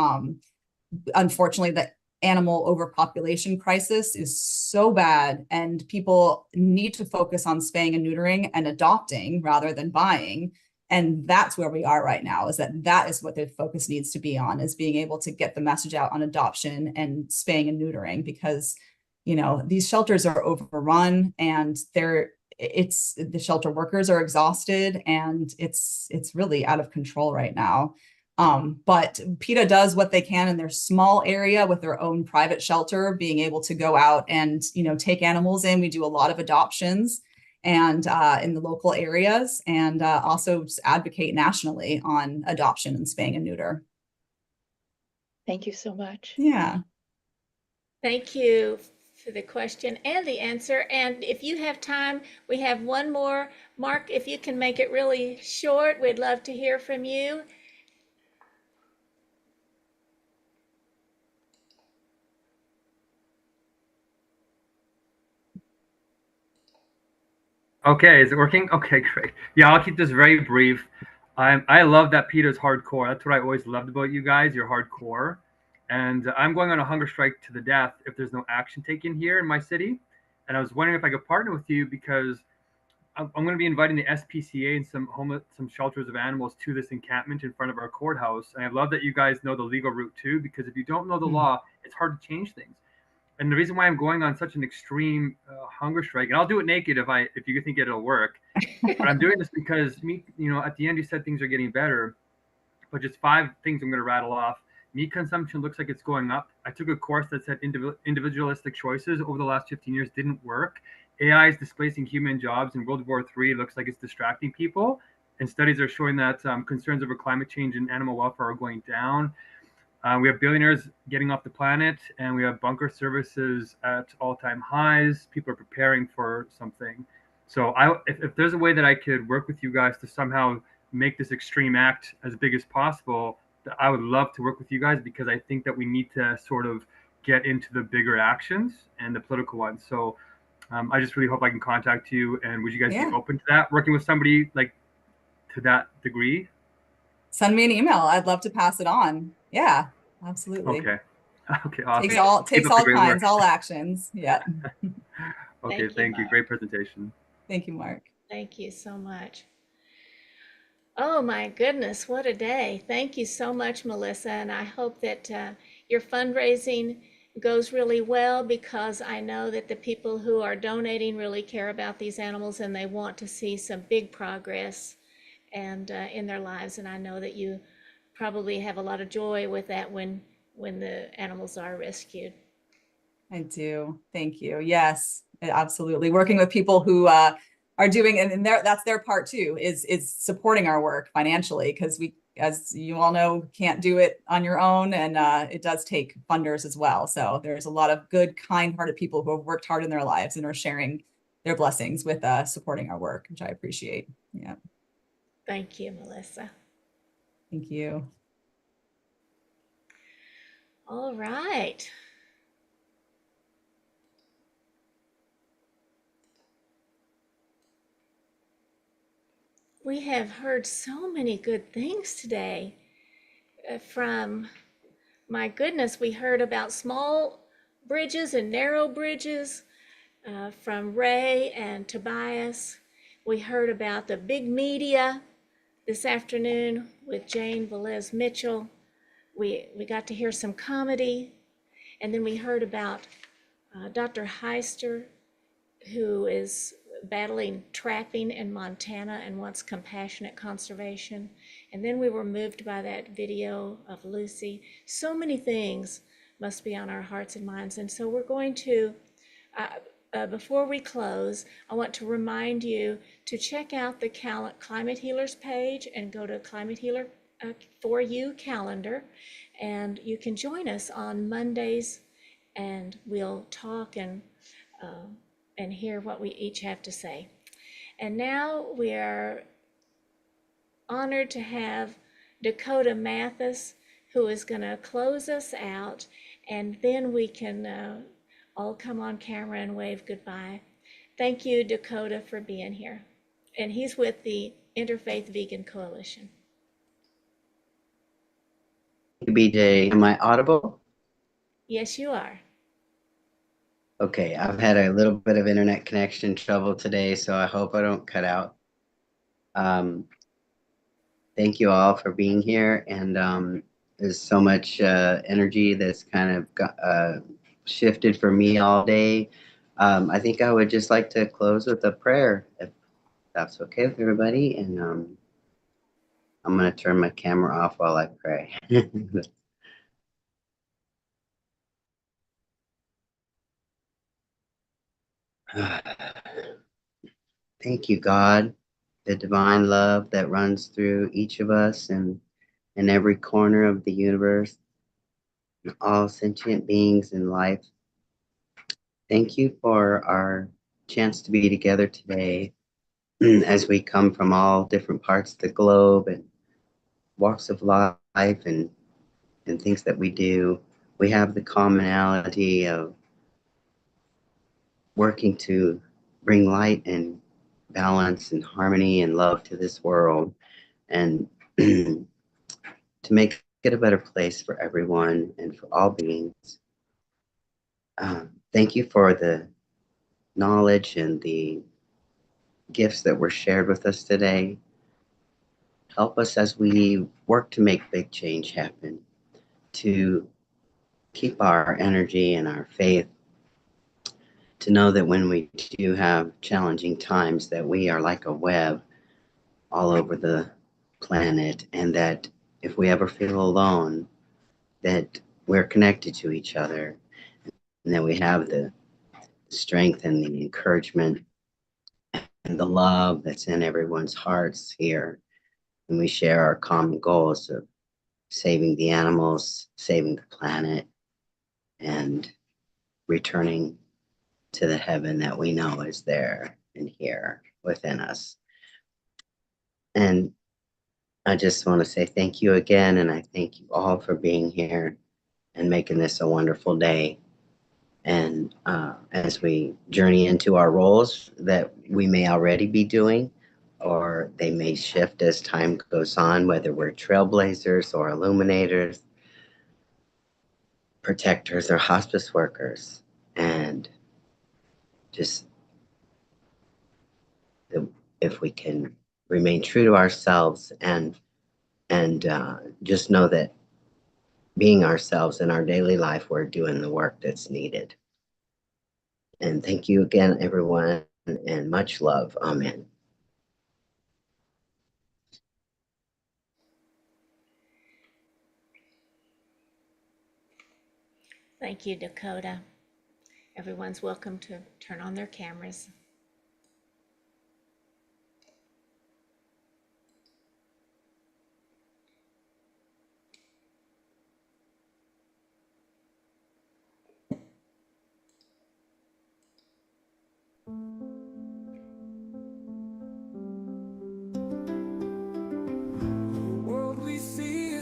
unfortunately, the animal overpopulation crisis is so bad and people need to focus on spaying and neutering and adopting rather than buying. And that's where we are right now, is that is what the focus needs to be on, is being able to get the message out on adoption and spaying and neutering, because, you know, these shelters are overrun and the shelter workers are exhausted and it's really out of control right now. But PETA does what they can in their small area with their own private shelter, being able to go out and, you know, take animals in. We do a lot of adoptions and in the local areas, and also just advocate nationally on adoption and spaying and neuter. Thank you so much. Yeah. Thank you for the question and the answer. And if you have time, we have one more. Mark, if you can make it really short, we'd love to hear from you. Okay, is it working? Okay, great. Yeah, I'll keep this very brief. I love that PETA's hardcore. That's what I always loved about you guys. You're hardcore. And I'm going on a hunger strike to the death if there's no action taken here in my city. And I was wondering if I could partner with you, because I'm going to be inviting the SPCA and some shelters of animals to this encampment in front of our courthouse. And I love that you guys know the legal route too, because if you don't know the law, it's hard to change things. And the reason why I'm going on such an extreme hunger strike, and I'll do it naked if you think it'll work, but I'm doing this because at the end you said things are getting better, but just 5 things I'm going to rattle off. Meat consumption looks like it's going up. I took a course that said individualistic choices over the last 15 years didn't work. AI is displacing human jobs, and World War III looks like it's distracting people. and studies are showing that concerns over climate change and animal welfare are going down. We have billionaires getting off the planet, and we have bunker services at all-time highs. People are preparing for something. So if there's a way that I could work with you guys to somehow make this extreme act as big as possible, I would love to work with you guys, because I think that we need to sort of get into the bigger actions and the political ones. So I just really hope I can contact you. And would you guys be open to that, working with somebody like to that degree? Send me an email. I'd love to pass it on. Yeah, absolutely. Okay. Okay, awesome. Takes all kinds, all actions. Yeah. Okay, thank you. Great presentation. Thank you, Mark. Thank you so much. Oh my goodness, what a day. Thank you so much, Melissa. And I hope that your fundraising goes really well, because I know that the people who are donating really care about these animals, and they want to see some big progress and in their lives. And I know that you probably have a lot of joy with that when the animals are rescued. I do. Thank you. Yes, absolutely. Working with people who are doing, and that's their part too, is supporting our work financially, because we, as you all know, can't do it on your own, and it does take funders as well. So there's a lot of good, kind-hearted people who have worked hard in their lives and are sharing their blessings with supporting our work, which I appreciate. Yeah. Thank you, Melissa. Thank you. All right. We have heard so many good things today from, my goodness, we heard about small bridges and narrow bridges from Ray and Tobias. We heard about the big media this afternoon with Jane Velez Mitchell. We got to hear some comedy, and then we heard about Dr. Heister, who is battling trapping in Montana and wants compassionate conservation. And then we were moved by that video of Lucy. So many things must be on our hearts and minds. And so we're going to, before we close, I want to remind you to check out the Climate Healers page and go to Climate Healer For You calendar. And you can join us on Mondays, and we'll talk and hear what we each have to say. And now we are honored to have Dakota Mathis, who is going to close us out, and then we can all come on camera and wave goodbye. Thank you, Dakota, for being here. And he's with the Interfaith Vegan Coalition. BJ, am I audible? Yes, you are. Okay, I've had a little bit of internet connection trouble today, so I hope I don't cut out. Thank you all for being here, and there's so much energy that's kind of got, shifted for me all day. I think I would just like to close with a prayer, if that's okay with everybody, and I'm going to turn my camera off while I pray. Thank you, God, the divine love that runs through each of us and in every corner of the universe, all sentient beings in life. Thank you for our chance to be together today as we come from all different parts of the globe and walks of life and things that we do. We have the commonality of working to bring light and balance and harmony and love to this world, and to make it a better place for everyone and for all beings. Thank you for the knowledge and the gifts that were shared with us today. Help us as we work to make big change happen, to keep our energy and our faith, to know that when we do have challenging times, that we are like a web all over the planet, and that if we ever feel alone, that we're connected to each other, and that we have the strength and the encouragement and the love that's in everyone's hearts here and we share our common goals of saving the animals, saving the planet, and returning to the heaven that we know is there and here within us. And I just want to say thank you again, and I thank you all for being here and making this a wonderful day. And as we journey into our roles that we may already be doing, or they may shift as time goes on, whether we're trailblazers or illuminators, protectors or hospice workers, and just if we can remain true to ourselves and just know that being ourselves in our daily life, we're doing the work that's needed. And thank you again, everyone, and much love. Amen. Thank you, Dakota. Everyone's welcome to turn on their cameras.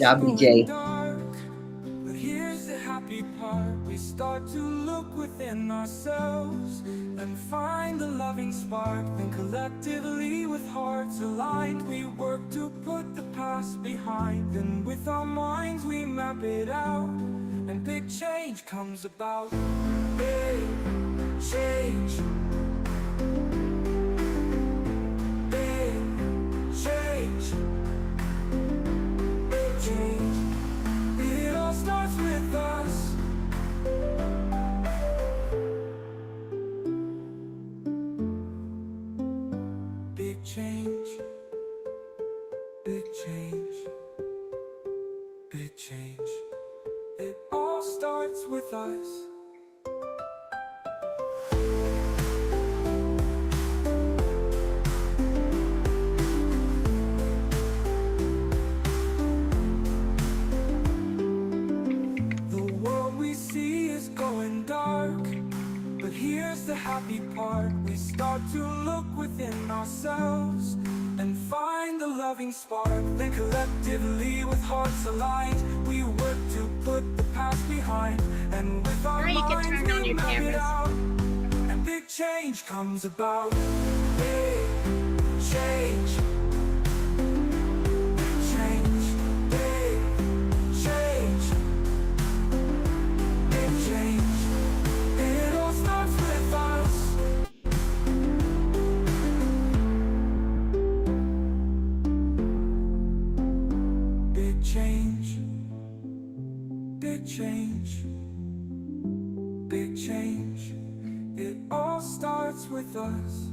Yeah, BJ. But here's the happy part. We start to look within ourselves and find the loving spark. Then collectively with hearts aligned, we work to put the past behind. And with our minds we map it out, and big change comes about. Big change. Big change. Big change. It all starts with us. Big change. Big change. Big change. It all starts with us. Here's the happy part. We start to look within ourselves and find the loving spark. Then collectively with hearts aligned, we work to put the past behind. And with our minds we map it out, and big change comes about. Big change. Big change. Big change. Big change. It all starts with us. Big change. Big change. Big change. It all starts with us.